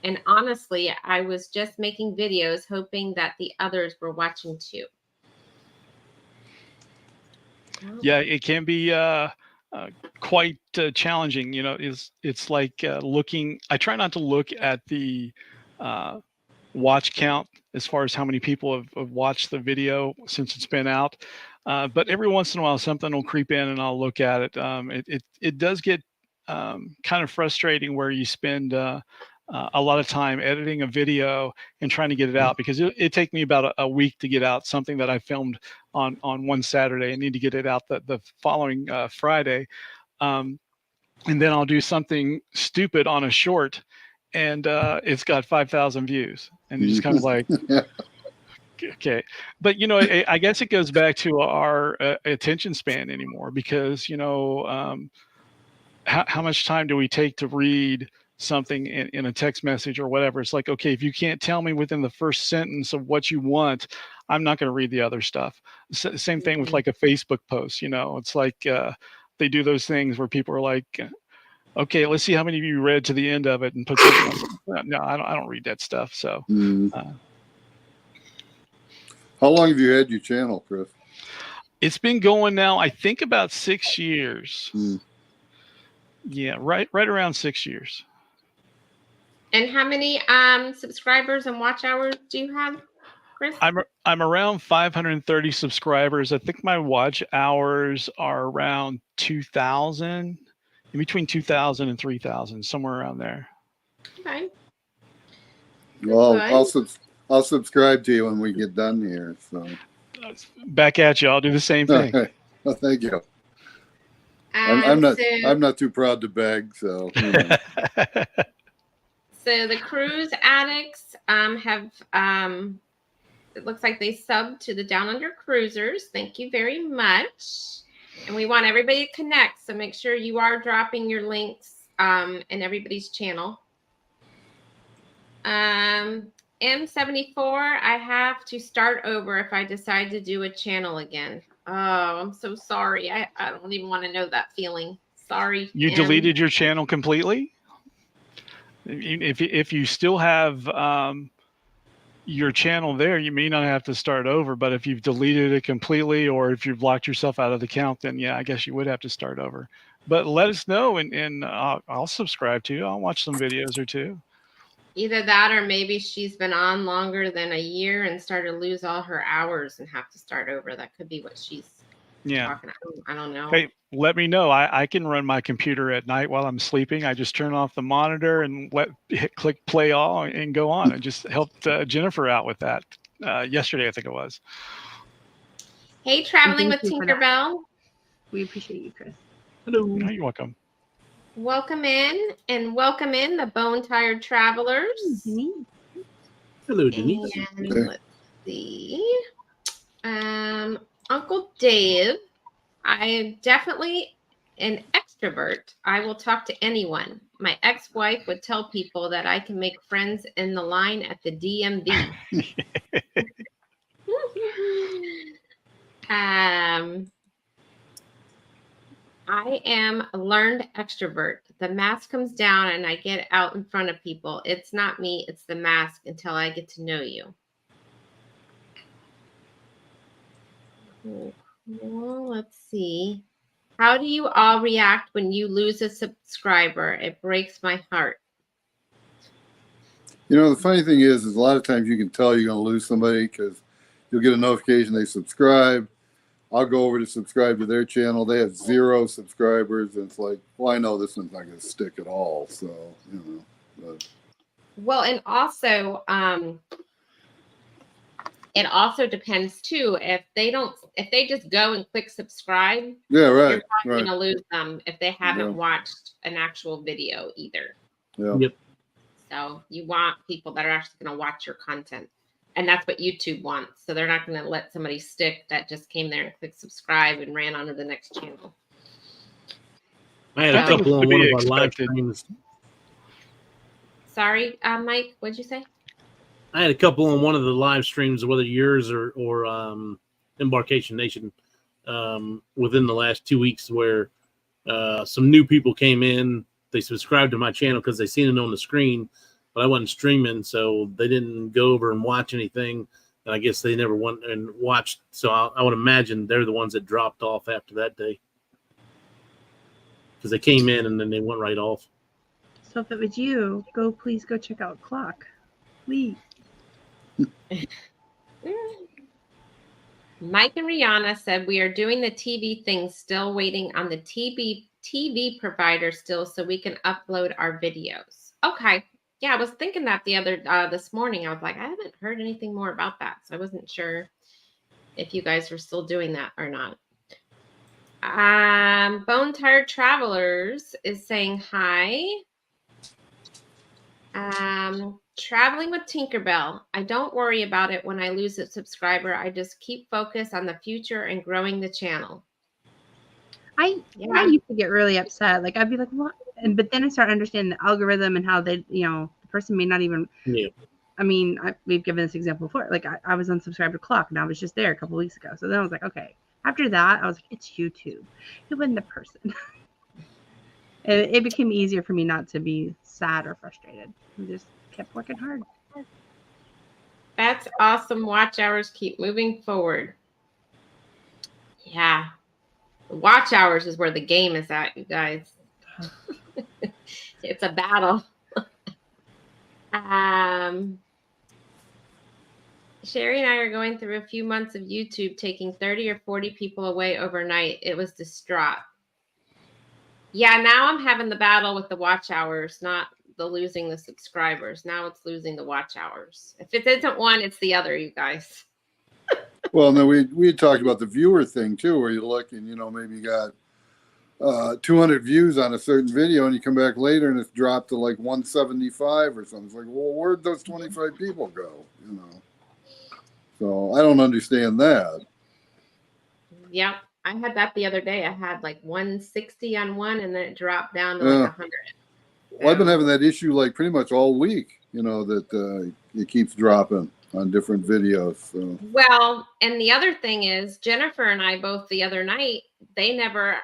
And honestly, I was just making videos hoping that the others were watching too. Yeah, it can be quite challenging. It's like looking. I try not to look at the watch count as far as how many people have watched the video since it's been out. But every once in a while, something will creep in and I'll look at it. It does get kind of frustrating where you spend a lot of time editing a video and trying to get it out, because it take me about a week to get out something that I filmed on one Saturday. I need to get it out the following Friday. And then I'll do something stupid on a short, and it's got 5,000 views, and you're just kind of like, okay. But I guess it goes back to our attention span anymore, because how much time do we take to read something in a text message or whatever? It's like, okay, if you can't tell me within the first sentence of what you want, I'm not going to read the other stuff. Same thing with like a Facebook post. It's like they do those things where people are like, okay, let's see how many of you read to the end of it and put no, I don't read that stuff. So how long have you had your channel, Chris? it's been going now, I think, about 6 years. Yeah, right around 6 years. And how many subscribers and watch hours do you have, Chris? I'm around 530 subscribers. I think my watch hours are around 2,000, in between 2,000 and 3,000, somewhere around there. Okay. Well, Good. I'll subscribe to you when we get done here. So Back at you. I'll do the same thing. well, thank you. I'm not too proud to beg, so. So the cruise addicts have it looks like they subbed to the Down Under Cruisers. Thank you very much. And we want everybody to connect, so make sure you are dropping your links in everybody's channel. M74, I have to start over if I decide to do a channel again. Oh, I'm so sorry. I don't even want to know that feeling. Sorry. You deleted your channel completely? If you still have your channel there, you may not have to start over. But if you've deleted it completely, or if you've locked yourself out of the account, then yeah, I guess you would have to start over. But let us know, and I'll subscribe to you. I'll watch some videos or two. Either that, or maybe she's been on longer than a year and started to lose all her hours and have to start over. That could be what she's talking about. I don't know. Hey, let me know. I can run my computer at night while I'm sleeping. I just turn off the monitor and click play all and go on. I just helped Jennifer out with that yesterday, I think it was. Hey, Traveling with Tinkerbell. We appreciate you, Chris. Hello. No, you're welcome. Welcome in the Bone Tired Travelers. Hello, Denise. And let's see. Uncle Dave, I am definitely an extrovert. I will talk to anyone. My ex-wife would tell people that I can make friends in the line at the DMV. I am a learned extrovert. The mask comes down and I get out in front of people. It's not me, it's the mask until I get to know you. Well, let's see. How do you all react when you lose a subscriber? It breaks my heart. The funny thing is a lot of times you can tell you're going to lose somebody because you'll get a notification they subscribe. I'll go over to subscribe to their channel. They have 0 subscribers. And it's like, well, I know this one's not going to stick at all. So, But. Well, and also, it also depends too. If they just go and click subscribe, yeah, right, you're not going to lose them if they haven't watched an actual video either. Yeah. Yep. So you want people that are actually going to watch your content. And that's what YouTube wants. So they're not going to let somebody stick that just came there and clicked subscribe and ran on to the next channel. I had a couple on one of our live streams. Sorry, Mike, what'd you say? I had a couple on one of the live streams, whether yours or Embarkation Nation, within the last 2 weeks, where some new people came in. They subscribed to my channel because they seen it on the screen, but I wasn't streaming, so they didn't go over and watch anything. And I guess they never went and watched. So I would imagine they're the ones that dropped off after that day, because they came in and then they went right off. So if it was you, please go check out Clock. Please. Mike and Rihanna said we are doing the TV thing, still waiting on the TV TV provider still so we can upload our videos. Okay. Yeah, I was thinking that this morning. I was like, I haven't heard anything more about that. So I wasn't sure if you guys were still doing that or not. Bone Tired Travelers is saying hi. Traveling with Tinkerbell. I don't worry about it when I lose a subscriber. I just keep focused on the future and growing the channel. I used to get really upset. Like I'd be like, what? But then I start understanding the algorithm and how they, the person may not even. Yeah. I mean, we've given this example before. Like I was unsubscribed to Clock, and I was just there a couple weeks ago. So then I was like, okay. After that, I was like, it's YouTube. It wasn't the person. It became easier for me not to be sad or frustrated. I just kept working hard. That's awesome. Watch hours keep moving forward. Yeah. The watch hours is where the game is at, you guys. It's a battle. Sherry and I are going through a few months of YouTube, taking 30 or 40 people away overnight. It was distraught. Yeah, now I'm having the battle with the watch hours, not the losing the subscribers. Now it's losing the watch hours. If it isn't one, it's the other, you guys. Well, no, we had talked about the viewer thing too, where you look and maybe you got 200 views on a certain video, and you come back later and it's dropped to like 175 or something. It's like, well, where'd those 25 people go? So I don't understand that. Yep. I had that the other day. I had like 160 on one, and then it dropped down to like 100. Well, I've been having that issue like pretty much all week, that it keeps dropping on different videos. So. Well, and the other thing is Jennifer and I both the other night, they never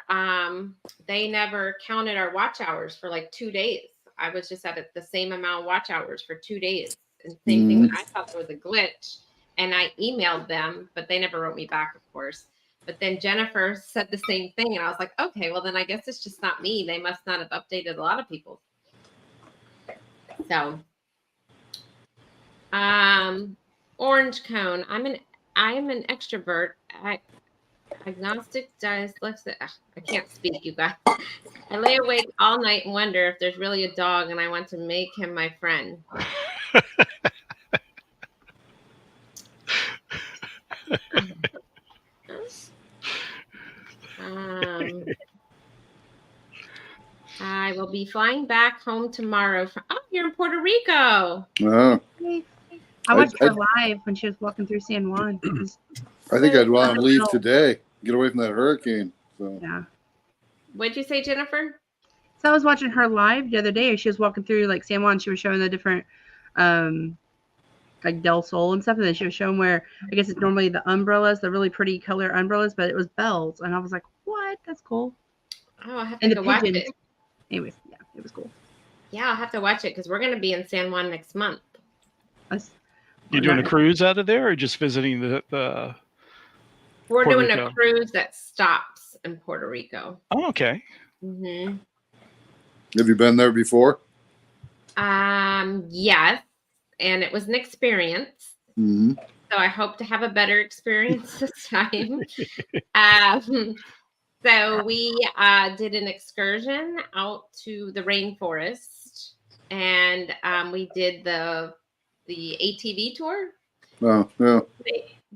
counted our watch hours for like 2 days. I was just at the same amount of watch hours for 2 days. And same thing, I thought there was a glitch, and I emailed them, but they never wrote me back, of course. But then Jennifer said the same thing, and I was like, okay, well then I guess it's just not me. They must not have updated a lot of people. So, Orange Cone. I am an extrovert. Agnostic, dyslexic. I can't speak, you guys. I lay awake all night and wonder if there's really a dog, and I want to make him my friend. I will be flying back home tomorrow. You're in Puerto Rico. I watched her live when she was walking through San Juan. I think I'd want to leave today, get away from that hurricane. So. Yeah. What'd you say, Jennifer? So I was watching her live the other day. She was walking through like San Juan. She was showing the different, like Del Sol and stuff. And then she was showing where I guess it's normally the umbrellas, the really pretty color umbrellas, but it was bells. And I was like, what? That's cool. Oh, I have to go watch it. Anyways, yeah, it was cool. Yeah, I'll have to watch it because we're going to be in San Juan next month. You doing a cruise out of there, or just visiting the We're doing a cruise that stops in Puerto Rico. Oh, okay. Mm-hmm. Have you been there before? Yes, and it was an experience. Mm-hmm. So I hope to have a better experience this time. So we did an excursion out to the rainforest, and we did the ATV tour. Oh, yeah.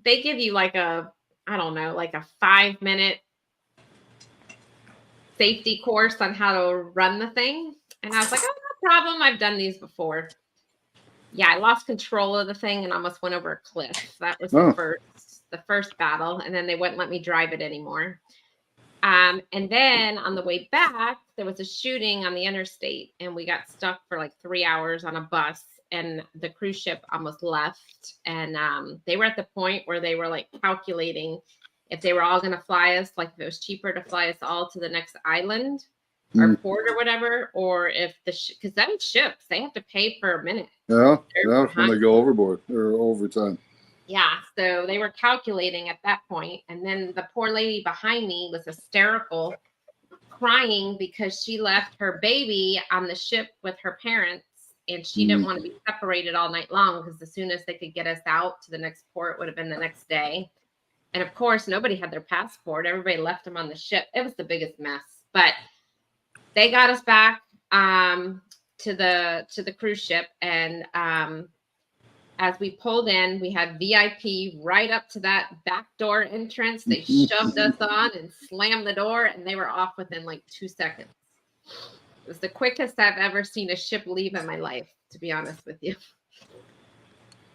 They give you like a 5-minute safety course on how to run the thing. And I was like, oh, no problem. I've done these before. Yeah, I lost control of the thing and almost went over a cliff. That was the first battle. And then they wouldn't let me drive it anymore. And then on the way back, there was a shooting on the interstate, and we got stuck for like 3 hours on a bus, and the cruise ship almost left. And they were at the point where they were like calculating if they were all going to fly us, like if it was cheaper to fly us all to the next island or port or whatever, or if because them ships, they have to pay per minute. Yeah, when they go overboard or overtime. Yeah, so they were calculating at that point, and then the poor lady behind me was hysterical, crying because she left her baby on the ship with her parents, and she didn't want to be separated all night long because as soon as they could get us out to the next port would have been the next day. And of course, nobody had their passport. Everybody left them on the ship. It was the biggest mess. But they got us back to the cruise ship, and as we pulled in, we had VIP right up to that back door entrance. They shoved us on and slammed the door, and they were off within like 2 seconds. It was the quickest I've ever seen a ship leave in my life, to be honest with you.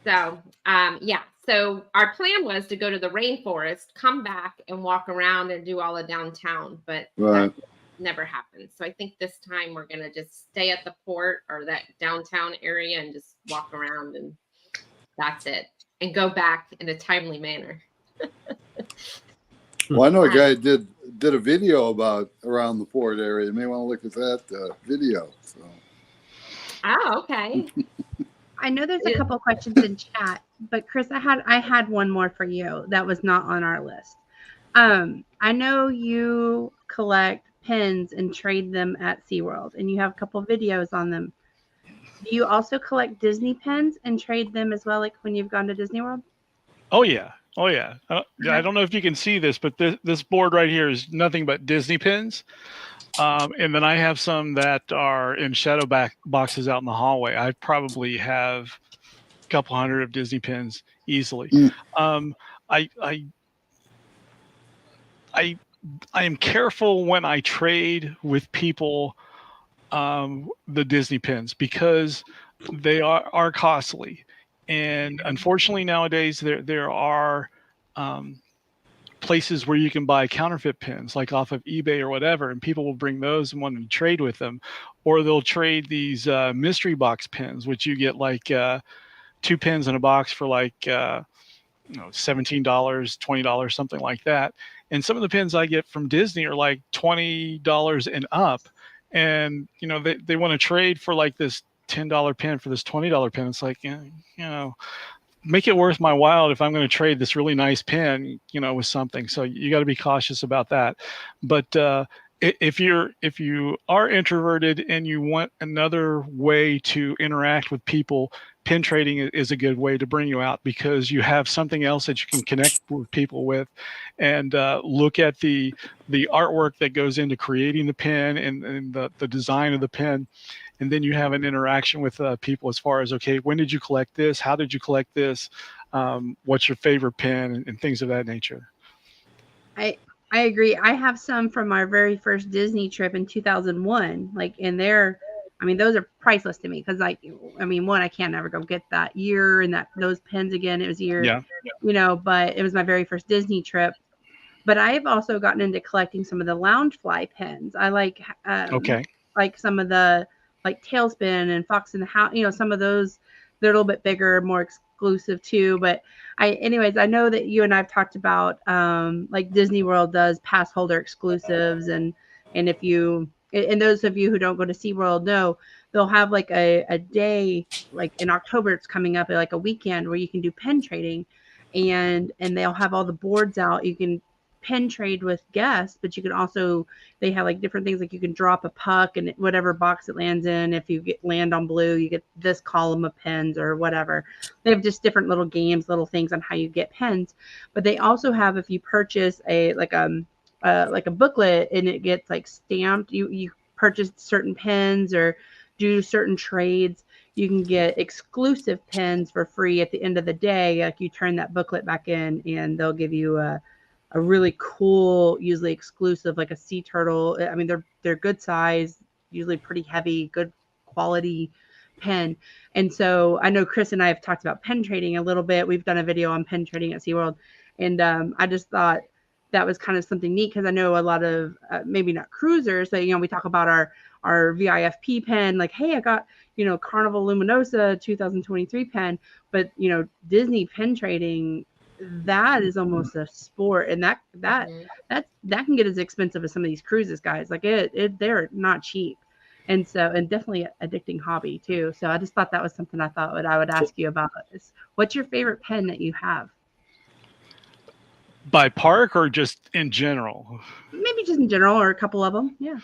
So, yeah. So our plan was to go to the rainforest, come back, and walk around and do all of downtown, but Right. that never happened. So I think this time we're gonna just stay at the port or that downtown area and just walk around, and that's it, and go back in a timely manner. Well, I know a guy did a video about around the port area. You may want to look at that video. So. Oh, okay. I know there's a couple questions in chat, but Chris, I had one more for you that was not on our list. I know you collect pins and trade them at SeaWorld, and you have a couple videos on them. Do you also collect Disney pins and trade them as well, like when you've gone to Disney World? Oh yeah. I don't know if you can see this, but this board right here is nothing but Disney pins. And then I have some that are in shadow boxes out in the hallway. I probably have a couple hundred of Disney pins easily. I am careful when I trade with people the Disney pins because they are costly. And unfortunately nowadays there are places where you can buy counterfeit pins, like off of eBay or whatever, and people will bring those and want to trade with them, or they'll trade these mystery box pins, which you get like 2 pins in a box for like $17, $20, something like that. And some of the pins I get from Disney are like $20 and up, and they want to trade for like this $10 pin for this $20 pin. It's like, make it worth my while if I'm going to trade this really nice pen, with something. So you got to be cautious about that. But if you are introverted and you want another way to interact with people, pin trading is a good way to bring you out, because you have something else that you can connect with people with, and look at the artwork that goes into creating the pin and the design of the pin. And then you have an interaction with people as far as, okay, when did you collect this? How did you collect this? What's your favorite pin, and things of that nature. I agree. I have some from our very first Disney trip in 2001. Those are priceless to me because, one, I can't ever go get that year and those pins again. It was a year, but it was my very first Disney trip. But I have also gotten into collecting some of the Loungefly pins. I like some of the Tailspin and Fox in the House. Some of those, they're a little bit bigger, more exclusive too. But I know that you and I've talked about Disney World does pass holder exclusives, and those of you who don't go to SeaWorld know they'll have like a day, like in October it's coming up, like a weekend where you can do pen trading, and they'll have all the boards out. You can pen trade with guests, but you can also, they have like different things, like you can drop a puck and whatever box it lands in, if you land on blue, you get this column of pens or whatever. They have just different little games, little things on how you get pens. But they also have, if you purchase a booklet and it gets like stamped, you purchase certain pens or do certain trades, you can get exclusive pens for free at the end of the day. Like you turn that booklet back in and they'll give you a really cool, usually exclusive, like a sea turtle. They're good size, usually pretty heavy, good quality pen. And so I know Chris and I have talked about pen trading a little bit. We've done a video on pen trading at SeaWorld. And I just thought that was kind of something neat, because I know a lot of, maybe not cruisers, but, we talk about our VIFP pen, like, hey, I got, Carnival Luminosa 2023 pen, but, Disney pen trading, that is almost a sport, and that can get as expensive as some of these cruises, guys. Like they're not cheap, and definitely addicting hobby too. So I just thought that was something I would ask you about. What's your favorite pen that you have? By park or just in general? Maybe just in general, or a couple of them. Yeah.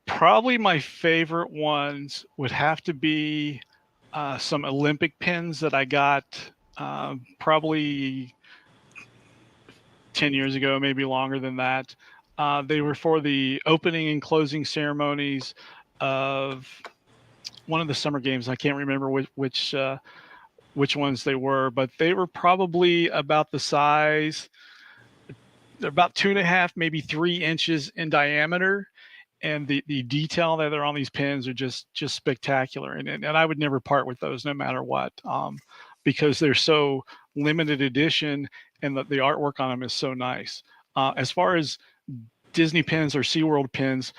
Probably my favorite ones would have to be some Olympic pins that I got probably 10 years ago, maybe longer than that. They were for the opening and closing ceremonies of one of the summer games. I can't remember which ones they were, but they were probably about the size. They're about 2.5, maybe 3 inches in diameter, and the detail that are on these pins are just spectacular. And I would never part with those, no matter what, because they're so limited edition, and the artwork on them is so nice. As far as Disney pins or SeaWorld pins,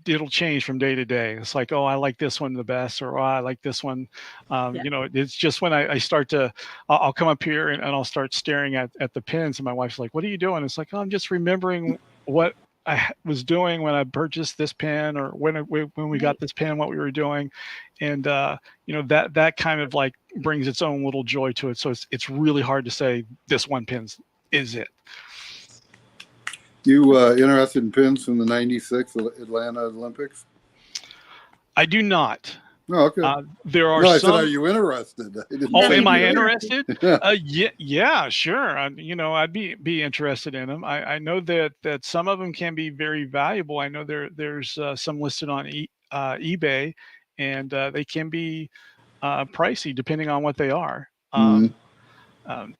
it'll change from day to day. It's like, oh, I like this one the best, or oh, I like this one. Yeah. You know, it's just when I start to, I'll come up here and I'll start staring at the pins, and my wife's like, "What are you doing?" It's like, oh, I'm just remembering what I was doing when I purchased this pin, or when we got this pin, what we were doing, and you know, that kind of like brings its own little joy to it. So it's really hard to say this one pin is it. You interested in pins from the '96 Atlanta Olympics? I do not. Oh, okay. There are No, I some. said, are you interested? I didn't Oh, say am I you were. interested? Yeah. Yeah, sure. You know, I'd be interested in them. I know that some of them can be very valuable. I know there's some listed on eBay, and they can be pricey depending on what they are. Mhm.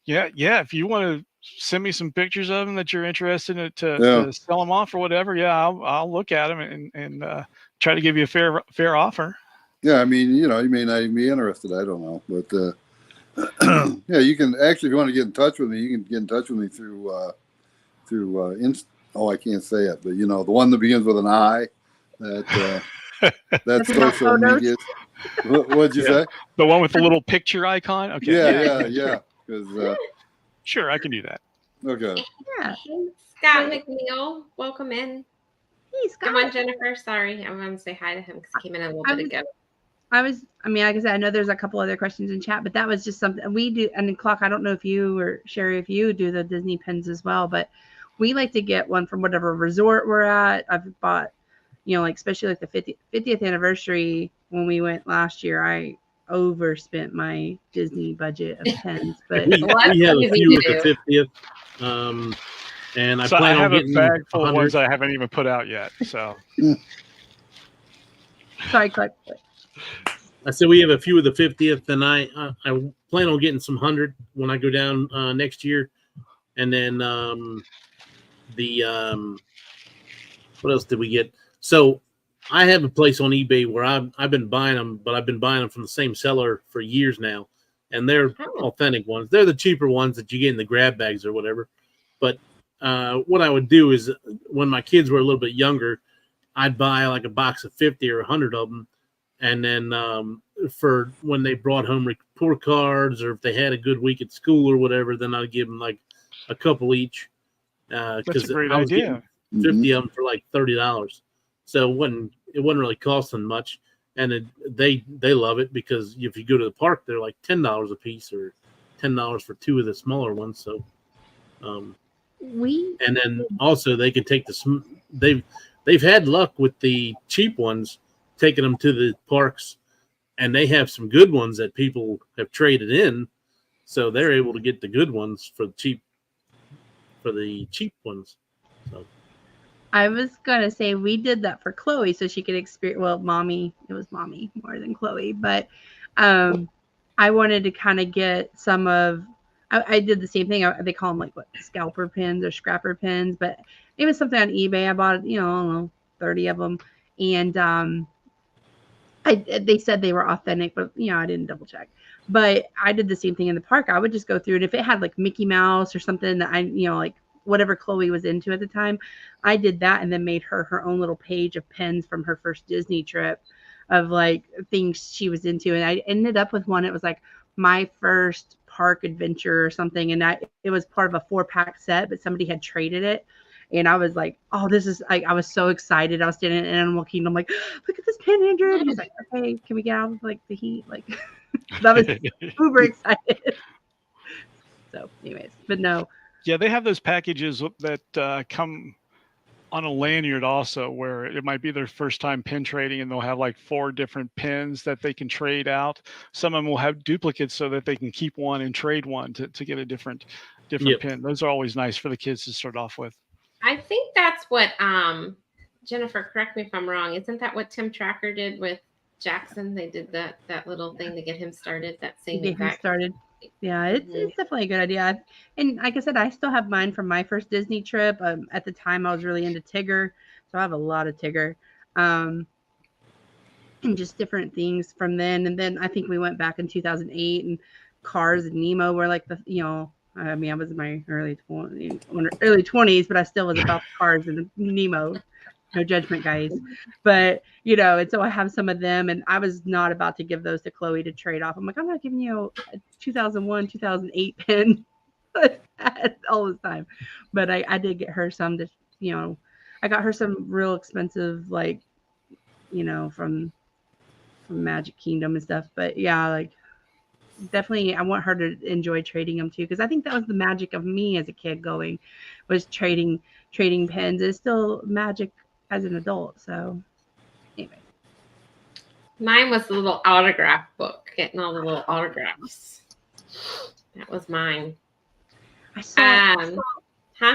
Yeah. If you want to send me some pictures of them that you're interested in Yeah. to sell them off or whatever, yeah, I'll look at them and try to give you a fair offer. Yeah, I mean, you know, you may not even be interested. I don't know, but yeah, you can actually, if you want to get in touch with me, you can get in touch with me through I can't say it, but you know, the one that begins with an I. That that's About social photos? media. What'd you say? The one with the little picture icon. Okay. Yeah. Because Sure, I can do that. okay, Yeah. Scott McNeil, welcome in. Hey, Come on, Scott. Jennifer. Sorry, I want to say hi to him because he came in a little bit ago. I mean, like I said, I know there's a couple other questions in chat, but that was just something we do. And then Clock, I don't know if you or Sherry, if you do the Disney pins as well, but we like to get one from whatever resort we're at. I've bought, you know, like especially like the 50th anniversary when we went last year, I overspent my Disney budget of pins, but We Well, that's have a easy few to at the 50th, and I So I plan on have a getting bag full of 100. ones I haven't even put out yet. So sorry, Clark. I said we have a few of the 50th, and I plan on getting some 100 when I go down next year, and then what else did we get? So I have a place on eBay where I've been buying them, but I've been buying them from the same seller for years now, and they're Oh. authentic ones. They're the cheaper ones that you get in the grab bags or whatever. But what I would do is when my kids were a little bit younger, I'd buy like a box of 50 or 100 of them. And then for when they brought home report cards, or if they had a good week at school or whatever, then I'd give them like a couple each. that's a great I was idea. getting 50 of them for like $30. So it wasn't really costing much. And they love it because if you go to the park, they're like $10 a piece, or $10 for 2 of the smaller ones. So, and then also they can take they've had luck with the cheap ones, taking them to the parks, and they have some good ones that people have traded in, so they're able to get the good ones for the cheap ones. So I was gonna say we did that for Chloe so she could experience. Well, mommy, it was mommy more than Chloe, but I wanted to kind of get some of. I did the same thing. They call them like what, scalper pins or scrapper pins, but it was something on eBay. I bought, you know, I don't know, 30 of them, and they said they were authentic, but you know, I didn't double check. But I did the same thing in the park. I would just go through it. If it had like Mickey Mouse or something that I, you know, like whatever Chloe was into at the time, I did that and then made her own little page of pens from her first Disney trip of like things she was into. And I ended up with one. It was like my first park adventure or something. And it was part of a 4-pack set, but somebody had traded it. And I was like, oh, this is like, I was so excited. I was standing in Animal Kingdom, like, look at this pen, Andrew. And he's like, okay, can we get out of like the heat? Like, that was uber excited. So, anyways, but no. Yeah, they have those packages that come on a lanyard also, where it might be their first time pin trading, and they'll have like 4 different pins that they can trade out. Some of them will have duplicates so that they can keep one and trade one to get a different Yep. pin. Those are always nice for the kids to start off with. I think that's what Jennifer, correct me if I'm wrong. Isn't that what Tim Tracker did with Jackson? They did that little thing to get him started. That same Get him exact. started. Yeah, it's Mhm. definitely a good idea. And like I said, I still have mine from my first Disney trip. At the time, I was really into Tigger, so I have a lot of Tigger, and just different things from then. And then I think we went back in 2008, and Cars and Nemo were like I mean, I was in my early 20s, but I still was about Cars and Nemo. No judgment, guys. But, and so I have some of them, and I was not about to give those to Chloe to trade off. I'm like, I'm not giving you a 2001, 2008 pen all this time. But I did get her some to, I got her some real expensive, like, from Magic Kingdom and stuff. But yeah, like, definitely I want her to enjoy trading them too, because I think that was the magic of me as a kid going, was trading pens. It's still magic as an adult. So anyway, Mine was the little autograph book, getting all the little autographs. That was mine. I saw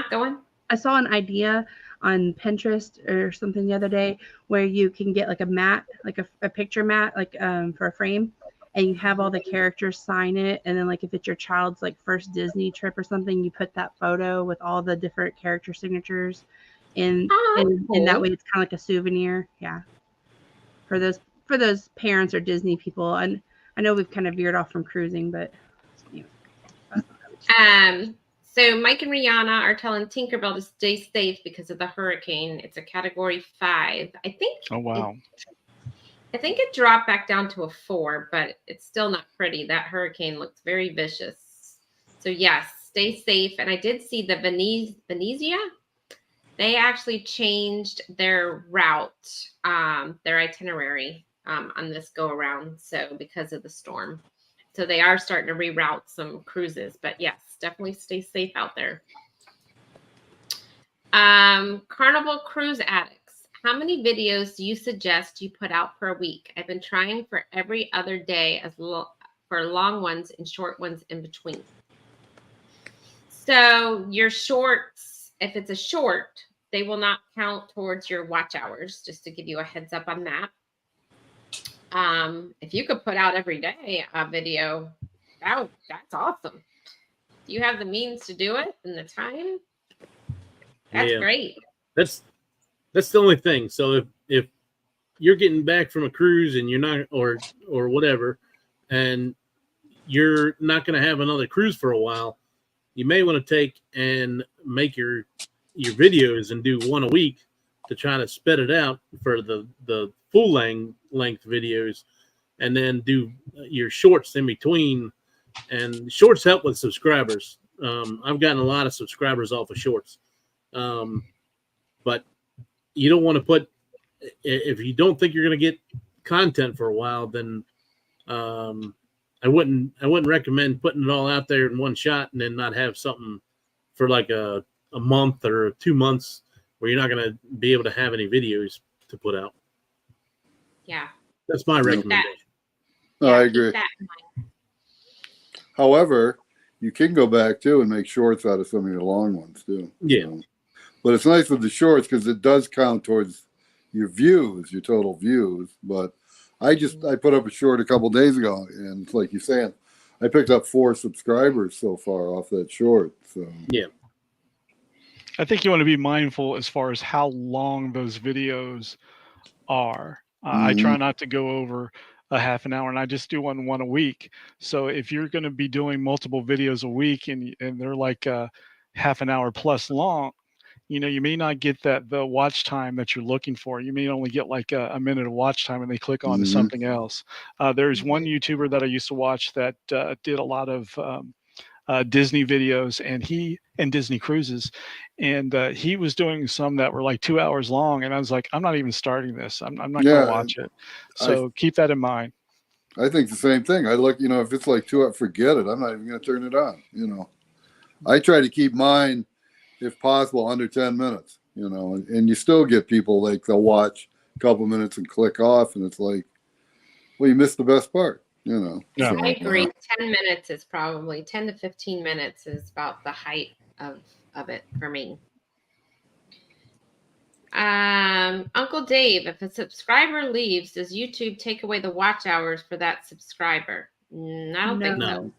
Go on. I saw an idea on Pinterest or something the other day where you can get like a mat, like a picture mat, like for a frame, and you have all the characters sign it, and then like if it's your child's like first Disney trip or something, you put that photo with all the different character signatures in, and that way it's kind of like a souvenir. Yeah, for those parents or Disney people. And I know we've kind of veered off from cruising, but so Mike and Rihanna are telling Tinkerbell to stay safe because of the hurricane. It's a Category 5. I think. Oh wow. I think it dropped back down to a 4, but it's still not pretty. That hurricane looks very vicious. So yes, stay safe. And I did see the Venezia. They actually changed their route, their itinerary on this go around. So because of the storm. So they are starting to reroute some cruises. But yes, definitely stay safe out there. Carnival Cruise Addicts. How many videos do you suggest you put out per week? I've been trying for every other day for long ones and short ones in between. So your shorts, if it's a short, they will not count towards your watch hours, just to give you a heads up on that. If you could put out every day a video, that's awesome. Do you have the means to do it and the time? That's great. That's the only thing. So if you're getting back from a cruise and you're not, or whatever, and you're not going to have another cruise for a while, you may want to take and make your videos and do one a week to try to sped it out for the full length videos, and then do your shorts in between. And shorts help with subscribers. I've gotten a lot of subscribers off of shorts. But you don't want to put, if you don't think you're going to get content for a while, then I wouldn't recommend putting it all out there in one shot and then not have something for like a month or 2 months where you're not going to be able to have any videos to put out. Yeah. That's my recommendation. No, I agree. However, you can go back too and make shorts out of some of your long ones too. Yeah. So, but it's nice with the shorts because it does count towards your views, your total views. But I put up a short a couple days ago, and it's like you're saying, I picked up 4 subscribers so far off that short. So yeah, I think you want to be mindful as far as how long those videos are. I try not to go over a half an hour, and I just do one a week. So if you're going to be doing multiple videos a week and they're like half an hour plus long, you may not get the watch time that you're looking for. You may only get like a minute of watch time and they click on to something else. There's one YouTuber that I used to watch that did a lot of Disney videos and Disney cruises. And he was doing some that were like 2 hours long. And I was like, I'm not even starting this. I'm not going to watch it. So keep that in mind. I think the same thing. I look, if it's like 2 hours, forget it. I'm not even going to turn it on. I try to keep mine, if possible, under 10 minutes, and you still get people like they'll watch a couple minutes and click off. And it's like, well, you missed the best part. Yeah. So, I agree. 10 minutes is probably 10 to 15 minutes is about the height of it for me. Uncle Dave, if a subscriber leaves, does YouTube take away the watch hours for that subscriber? I don't think so.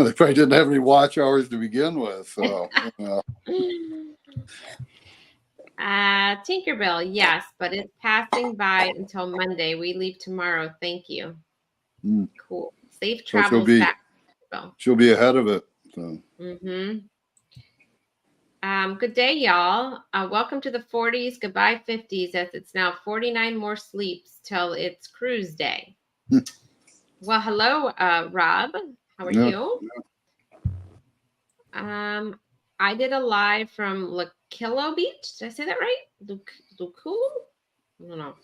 They probably didn't have any watch hours to begin with. So, Tinkerbell, yes, but it's passing by until Monday. We leave tomorrow. Thank you. Mm. Cool. Safe So she'll travels be- back. Tinkerbell. she'll be ahead of it. So, Good day, y'all. Welcome to the 40s. Goodbye, 50s, as it's now 49 more sleeps till it's cruise day. Well, hello, Rob. How are you? I did a live from Luquillo Beach. Did I say that right? Luquillo? I don't know.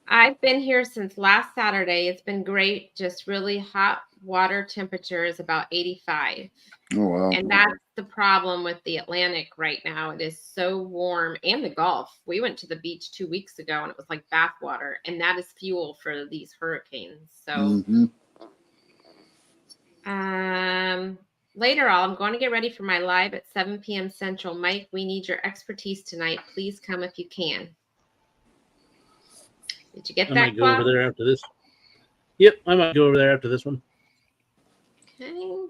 I've been here since last Saturday. It's been great. Just really hot water temperatures, about 85. oh wow. And that's the problem with the Atlantic right now. It is so warm, and the Gulf. We went to the beach 2 weeks ago and it was like bath water, and that is fuel for these hurricanes. So later on, I'm going to get ready for my live at 7 p.m. Central. Mike, we need your expertise tonight. Please come if you can. Did you get I that, might go over there after this. Yep, I might go over there after this one. Okay.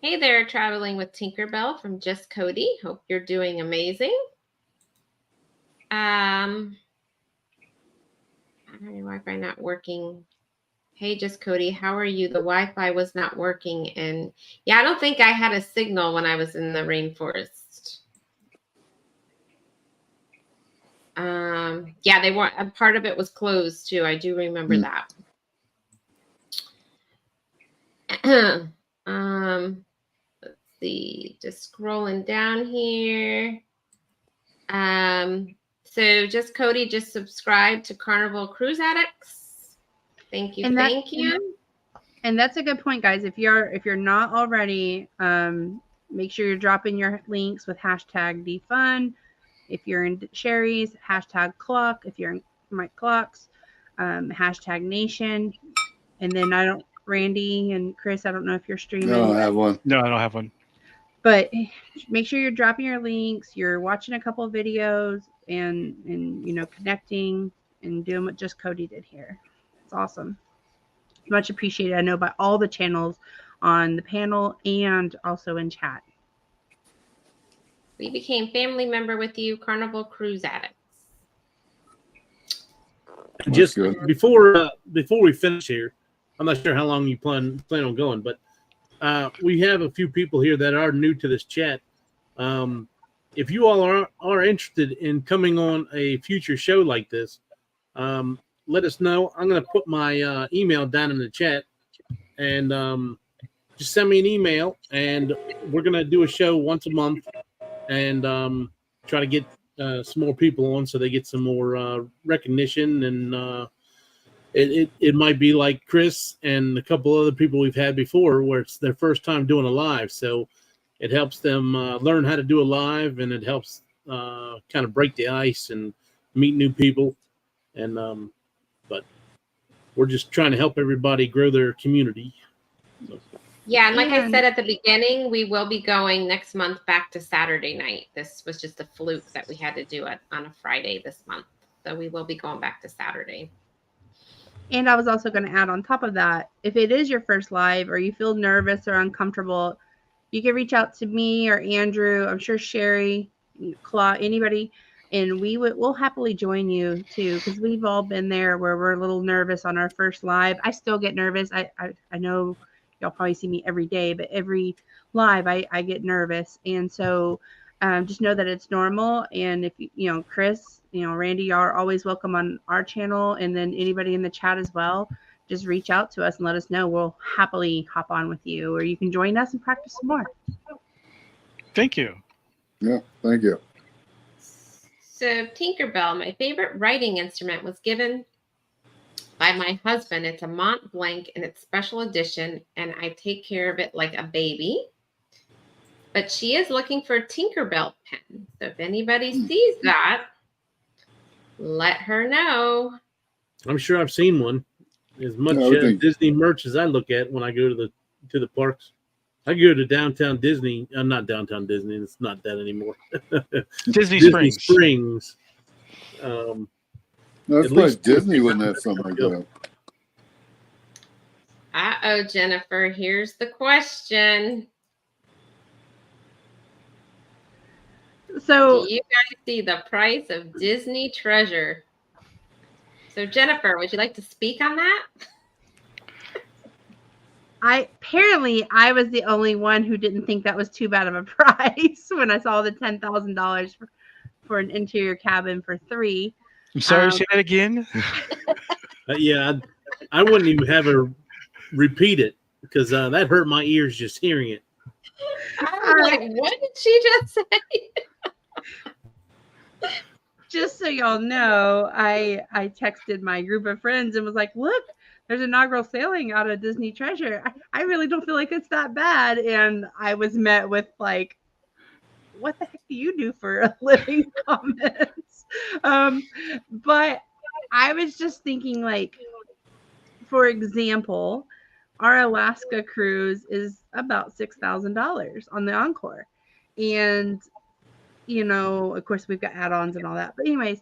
Hey there, traveling with Tinkerbell from Just Cody. Hope you're doing amazing. Your Wi-Fi not working. Hey, Just Cody, how are you? The Wi-Fi was not working, and yeah, I don't think I had a signal when I was in the rainforest. Yeah, they weren't. A part of it was closed too. I do remember that. Let's see. Just scrolling down here. So just Cody, just subscribe to Carnival Cruise Addicts. Thank you. Thank you. And that's a good point, guys. If you're not already, make sure you're dropping your links with hashtag defund. If you're in Sherry's, hashtag clock. If you're in Mike Clocks, hashtag nation. And then Randy and Chris, I don't know if you're streaming. No, I don't have one. No, I don't have one. But make sure you're dropping your links. You're watching a couple of videos and connecting and doing what Just Cody did here. It's awesome. Much appreciated. I know by all the channels on the panel and also in chat. We became family member with you, Carnival Cruise Addicts. Just good. before we finish here, I'm not sure how long you plan on going, but we have a few people here that are new to this chat. If you all are interested in coming on a future show like this, let us know. I'm going to put my email down in the chat, and just send me an email, and we're going to do a show once a month and try to get some more people on so they get some more recognition. And it might be like Chris and a couple other people we've had before where it's their first time doing a live. So it helps them learn how to do a live, and it helps kind of break the ice and meet new people. And but we're just trying to help everybody grow their community. So. Yeah, and like I said at the beginning, we will be going next month back to Saturday night. This was just a fluke that we had to do it on a Friday this month. So we will be going back to Saturday. And I was also going to add on top of that, if it is your first live or you feel nervous or uncomfortable, you can reach out to me or Andrew. I'm sure Sherry, Claude, anybody, and we'll happily join you too, because we've all been there where we're a little nervous on our first live. I still get nervous. I know y'all probably see me every day, but every live I get nervous. And so just know that it's normal. And if Chris, Randy, y'all are always welcome on our channel. And then anybody in the chat as well, just reach out to us and let us know. We'll happily hop on with you, or you can join us and practice some more. Thank you. Yeah, thank you. So Tinkerbell, my favorite writing instrument, was given by my husband. It's a Mont Blanc and it's special edition, and I take care of it like a baby. But she is looking for a Tinkerbell pen. So if anybody sees that, let her know. I'm sure I've seen one. As much Disney merch as I look at when I go to the parks. I go to downtown Disney. Not downtown Disney. It's not that anymore. Disney Disney Springs. Springs. No, that's At why least Disney wouldn't have something like that. Uh-oh, Jennifer, here's the question. So Do you guys see the price of Disney Treasure? So, Jennifer, would you like to speak on that? I was the only one who didn't think that was too bad of a price when I saw the $10,000 for an interior cabin for 3. I'm sorry, say that again. Yeah, I wouldn't even have her repeat it because that hurt my ears just hearing it. I'm like, what did she just say? Just so y'all know, I texted my group of friends and was like, look, there's inaugural sailing out of Disney Treasure. I really don't feel like it's that bad. And I was met with like, what the heck do you do for a living? Comments. But I was just thinking, like, for example, our Alaska cruise is about $6,000 on the Encore. And, you know, of course, we've got add-ons and all that. But anyways,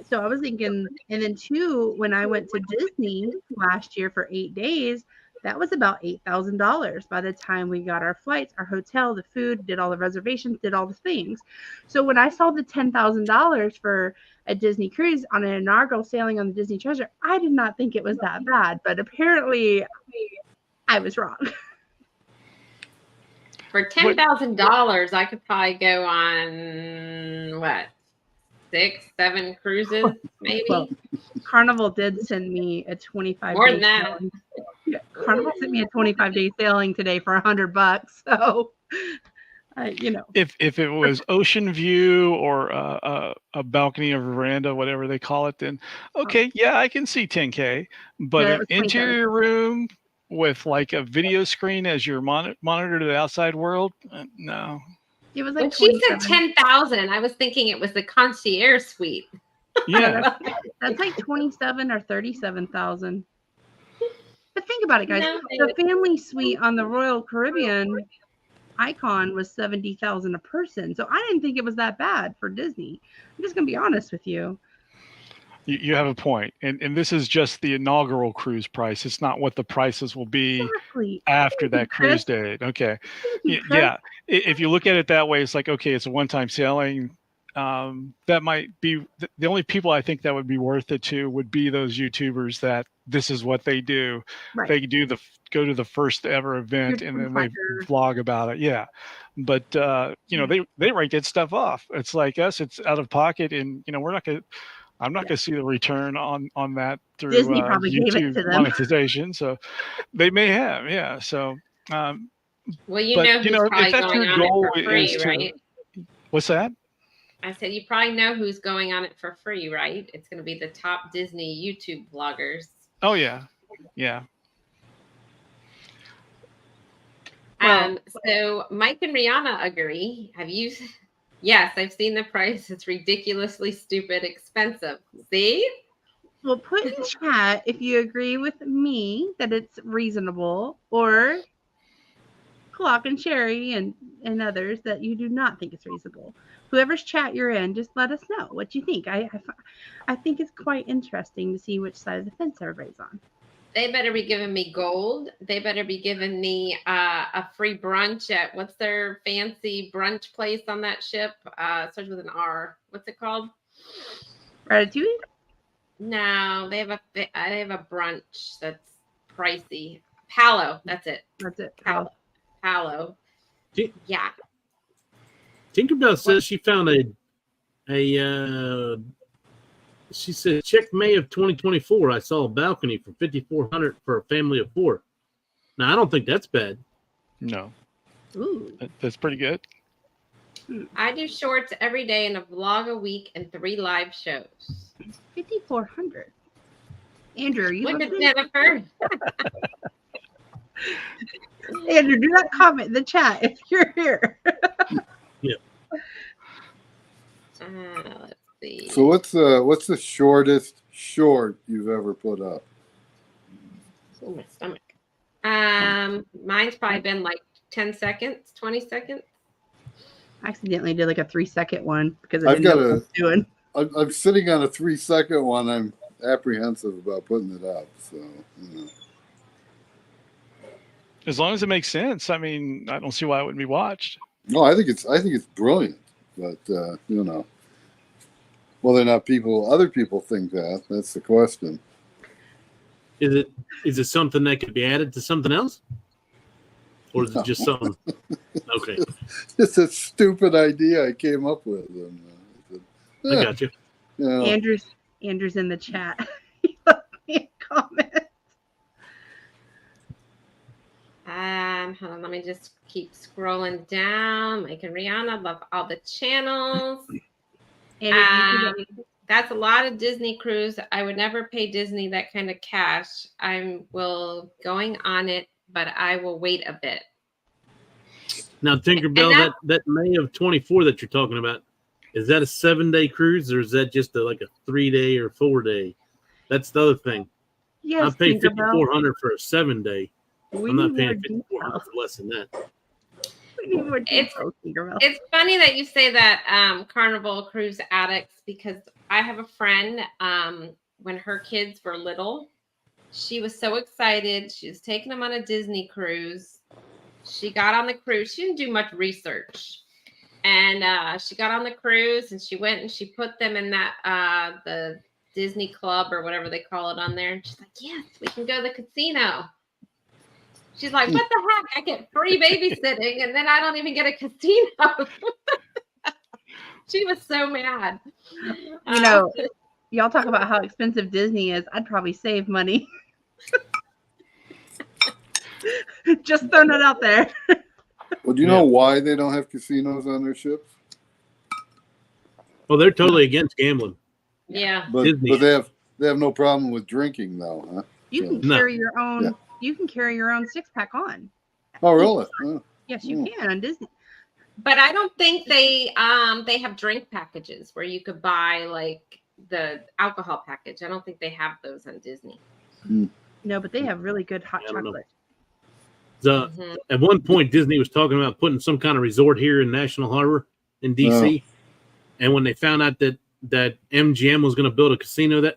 so I was thinking, and then 2, when I went to Disney last year for 8 days, that was about $8,000 by the time we got our flights, our hotel, the food, did all the reservations, did all the things. So when I saw the $10,000 for a Disney cruise on an inaugural sailing on the Disney Treasure, I did not think it was that bad, but apparently I was wrong. For $10,000, I could probably go on, what, 6, 7 cruises, maybe? Well, Carnival did send me a 25 More day than that. sailing. Yeah, Carnival sent me a 25-day sailing today for $100. So, you know, If it was ocean view or a balcony or veranda, whatever they call it, then okay, yeah, I can see 10K. But Yeah, that an was 27. interior room with like a video screen as your monitor to the outside world, no. it was When like she said 27. 10,000, I was thinking it was the concierge suite. Yeah, That's like 27 or 37,000. But think about it, guys. No, The family suite on the Royal Caribbean Icon was 70,000 a person. So I didn't think it was that bad for Disney. I'm just gonna be honest with you. you have a point, and this is just the inaugural cruise price. It's not what the prices will be Exactly. after that cruise Chris. date. Okay, Thank you, Chris. yeah. If you look at it that way, it's like, okay, it's a one-time sailing. That might be the only people I think that would be worth it to would be those YouTubers that this is what they do. Right. They go to the first ever event and then they vlog about it. Yeah. But you know, they write that stuff off. It's like us, it's out of pocket, and you know, I'm not gonna see the return on that through Disney probably gave it YouTube to them. monetization. So they may have, yeah. So well, but, who's probably if that's going your on goal it for free, is to, right? what's that? I said, you probably know who's going on it for free, right? It's going to be the top Disney YouTube vloggers. Oh yeah, yeah. So Mike and Rihanna agree. Have you? Yes, I've seen the price. It's ridiculously stupid expensive. See? Well, put in chat if you agree with me that it's reasonable, or Clock and Sherry and others that you do not think it's reasonable. Whoever's chat you're in, just let us know what you think. I think it's quite interesting to see which side of the fence everybody's on. They better be giving me gold. They better be giving me a free brunch at, what's their fancy brunch place on that ship? Starts with an R. What's it called? Ratatouille? No, they have a brunch that's pricey. Palo, that's it. That's it. Palo. Yeah. Tinkerbell says she found she said, check May of 2024. I saw a balcony for $5,400 for a family of 4. Now, I don't think that's bad. No. Ooh. That's pretty good. I do shorts every day and a vlog a week and 3 live shows. 5,400. Andrew, are you Look at listening? Jennifer. Andrew, do not comment in the chat if you're here. Yeah. Let's see. So what's the shortest short you've ever put up? Oh, my stomach. Mine's probably been like 10 seconds, 20 seconds. I accidentally did like a 3-second one because I I've didn't know got what I was doing. I'm sitting on a 3-second one. I'm apprehensive about putting it up. So, you know. As long as it makes sense. I mean, I don't see why it wouldn't be watched. No, I think it's brilliant, but you know, whether or not other people think that's the question. Is it something that could be added to something else? Or is it just something? Okay, It's a stupid idea I came up with. And, I got you. you know, Andrew's in the chat. He left me a comment. Hold on, let me just keep scrolling down. Mike and Rihanna love all the channels. That's a lot of Disney cruise. I would never pay Disney that kind of cash. I'm going on it, but I will wait a bit. Now, Tinkerbell, that May of 24 that you're talking about, is that a 7-day cruise or is that just like a 3-day or 4-day? That's the other thing. Yes, I paid Tinkerbell. $5,400 for a 7-day. I'm not paying $5,400 for less than that. We need more details, Tinkerbell. It's funny that you say that, Carnival Cruise Addicts, because I have a friend, when her kids were little, she was so excited. She was taking them on a Disney cruise. She got on the cruise. She didn't do much research. And she got on the cruise and she went and she put them in that the Disney Club or whatever they call it on there. And she's like, yes, we can go to the casino. She's like, what the heck? I get free babysitting and then I don't even get a casino. She was so mad. You know, y'all talk about how expensive Disney is. I'd probably save money. Just throwing it out there. well, do you know why they don't have casinos on their ships? Well, they're totally against gambling. Yeah. But Disney. they have no problem with drinking though, huh? You can No. carry your own. Yeah. You can carry your own 6-pack on. Oh, really? Huh. Yes, you can on Disney. But I don't think they have drink packages where you could buy like the alcohol package. I don't think they have those on Disney. No, but they have really good hot I don't know. chocolate. Mhm. At one point, Disney was talking about putting some kind of resort here in National Harbor in DC. And when they found out that MGM was going to build a casino they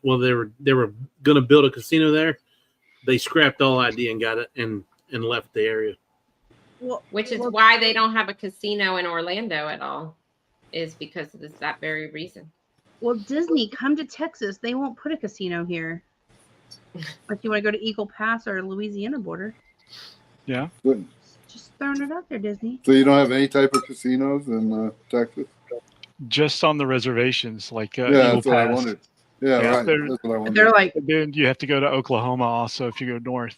were going to build a casino there, they scrapped all idea and got it and left the area. Well, Which is why they don't have a casino in Orlando at all, is because of that very reason. well, Disney, come to Texas. They won't put a casino here. If you want to go to Eagle Pass or Louisiana border, Yeah. Good. just throwing it out there, Disney. So you don't have any type of casinos in Texas? Just on the reservations, like Yeah, Eagle that's what I Pass. wondered. Yeah, Yeah, right. they're- That's what I wondered. They're like, And then you have to go to Oklahoma also if you go north.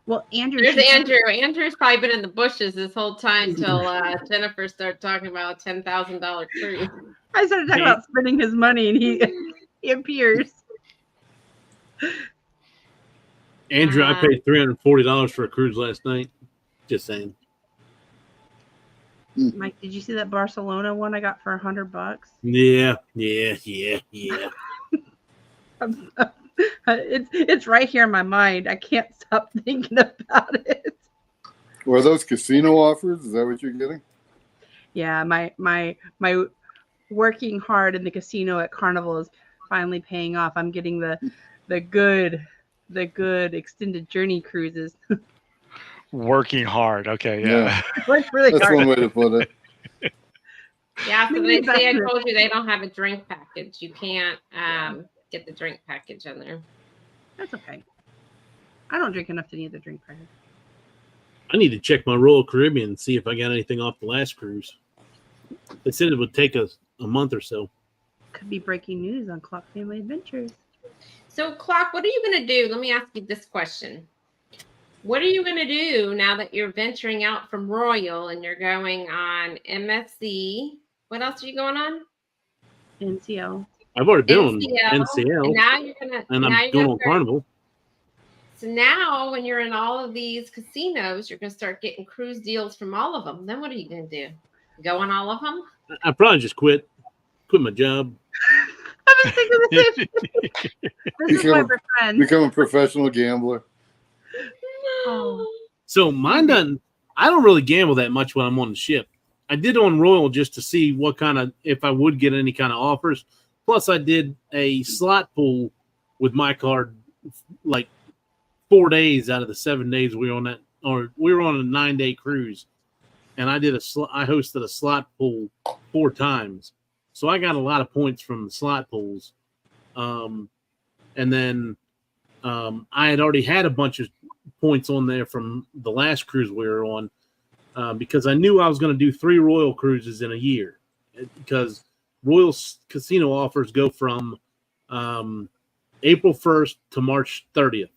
well, Andrew. There's she- Andrew. Andrew's probably been in the bushes this whole time till Jennifer started talking about a $10,000 cruise. I started talking about spending his money, and he appears. Andrew, I paid $340 for a cruise last night. Just saying. Mike, did you see that Barcelona one I got for $100? Yeah. It's right here in my mind. I can't stop thinking about it. Were those casino offers? Is that what you're getting? Yeah, my working hard in the casino at Carnival is finally paying off. I'm getting the good extended journey cruises. Working hard. Okay. Yeah. Worked really That's hard. one way to put it. Yeah, so Maybe they say I investment. told you they don't have a drink package. You can't get the drink package on there. That's okay. I don't drink enough to need the drink package. I need to check my Royal Caribbean and see if I got anything off the last cruise. They said it would take us a month or so. Could be breaking news on Clock Family Adventures. So, Clock, what are you going to do? Let me ask you this question. What are you going to do now that you're venturing out from Royal and you're going on MSC? What else are you going on? NCL. I've already been on NCL. NCL, And now you're going to. and I'm going on Carnival. So now, when you're in all of these casinos, you're going to start getting cruise deals from all of them. Then what are you going to do? Go on all of them? I probably just quit my job. I'm was thinking the same thing. This is why we're friends. Become a professional gambler. Oh. So mine doesn't. I don't really gamble that much when I'm on the ship. I did on Royal just to see what kind of if I would get any kind of offers. Plus, I did a slot pool with my card, like 4 days out of the 7 days we were on that, or we were on a 9-day cruise, and I hosted a slot pool 4 times, so I got a lot of points from the slot pools. And then I had already had a bunch of points on there from the last cruise we were on, because I knew I was going to do 3 Royal cruises in a year, because Royal casino offers go from April 1st to March 30th.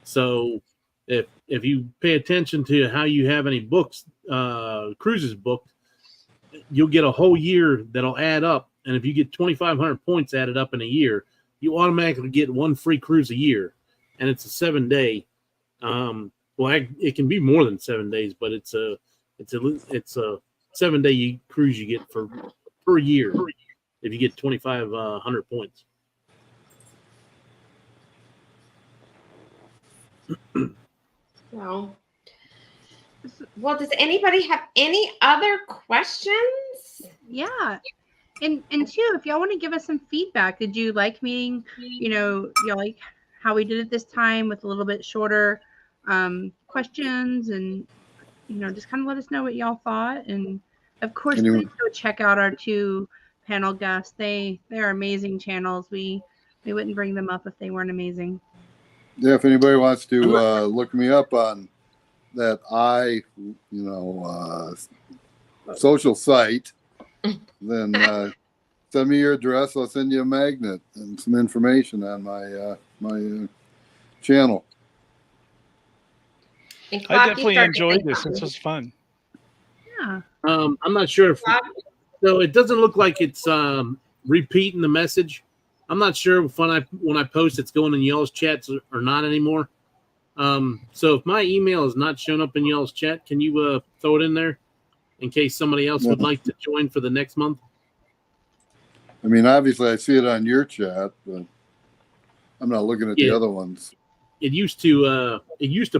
So if you pay attention to how you have any books, cruises booked, you'll get a whole year that'll add up. And if you get 2,500 points added up in a year, you automatically get 1 free cruise a year, and it's a 7-day. It can be more than 7 days, but it's a 7-day cruise you get per year if you get 2,500 points. Well, does anybody have any other questions? Yeah. And too, if y'all want to give us some feedback, did you like meeting, you like how we did it this time with a little bit shorter questions, and just kind of let us know what y'all thought. And of course, please go check out our 2 panel guests. They are amazing channels. We wouldn't bring them up if they weren't amazing. Yeah, if anybody wants to look me up on that social site, then send me your address. I'll send you a magnet and some information on my channel. I definitely enjoyed this. This was fun. Yeah. I'm not sure if so. It doesn't look like it's repeating the message. I'm not sure if when I post it's going in y'all's chats or not anymore. So if my email is not showing up in y'all's chat, can you throw it in there in case somebody else would like to join for the next month? I mean, obviously I see it on your chat, but I'm not looking at the other ones. It used to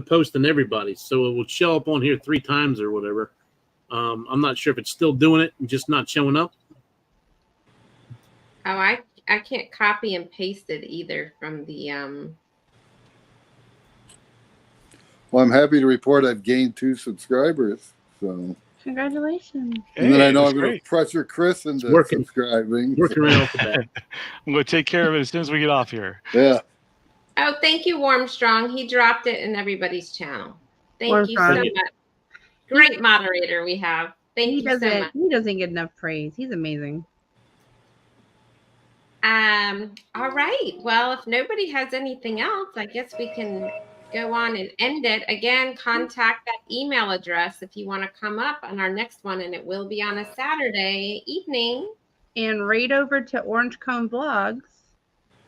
post in everybody's, so it would show up on here 3 times or whatever. I'm not sure if it's still doing it and just not showing up. Oh, I can't copy and paste it either from the Well, I'm happy to report I've gained 2 subscribers. So congratulations. And then I know I'm going to pressure Chris into subscribing. Working right off the bat. I'm going to take care of it as soon as we get off here. Yeah. Oh, thank you, Warmstrong. He dropped it in everybody's channel. Thank you so much. Great moderator we have. Thank you so much. He doesn't get enough praise. He's amazing. All right. Well, if nobody has anything else, I guess we can go on and end it. Again, contact that email address if you want to come up on our next one, and it will be on a Saturday evening. And right over to Orange Cone Vlogs.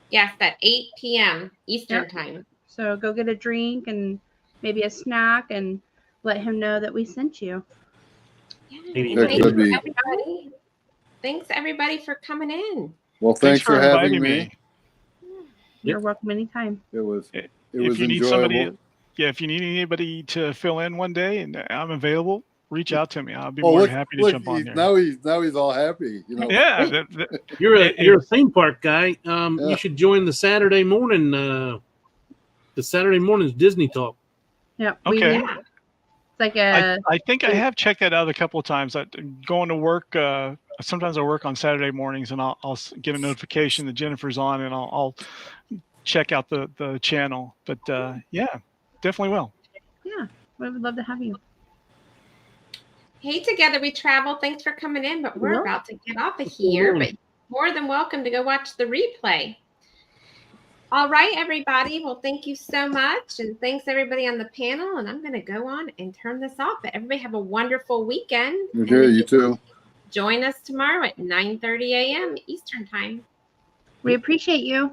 Yes, at 8 p.m. Eastern time. So go get a drink and maybe a snack and let him know that we sent you. Yeah. Thanks, everybody, for coming in. Well, thanks for having me. You're welcome anytime. It was if you enjoyable. need somebody, if you need anybody to fill in one day and I'm available, reach out to me. I'll be more than happy to jump on there. Now he's all happy. Yeah. You're a theme park guy. You should join the Saturday morning. The Saturday morning's Disney Talk. Yeah. Okay. It's like I think I have checked that out a couple of times. Going to work. Sometimes I work on Saturday mornings, and I'll get a notification that Jennifer's on, and I'll check out the channel. But yeah, definitely will. Yeah, we would love to have you. Hey, Together We Travel. Thanks for coming in, but we're about to get off of here. But more than welcome to go watch the replay. All right, everybody. Well, thank you so much, and thanks everybody on the panel. And I'm going to go on and turn this off. But everybody have a wonderful weekend. Okay, you too. Join us tomorrow at 9:30 a.m. Eastern time. We appreciate you.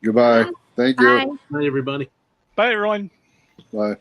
Goodbye. Thank you. Bye. Bye, everybody. Bye, everyone. Bye.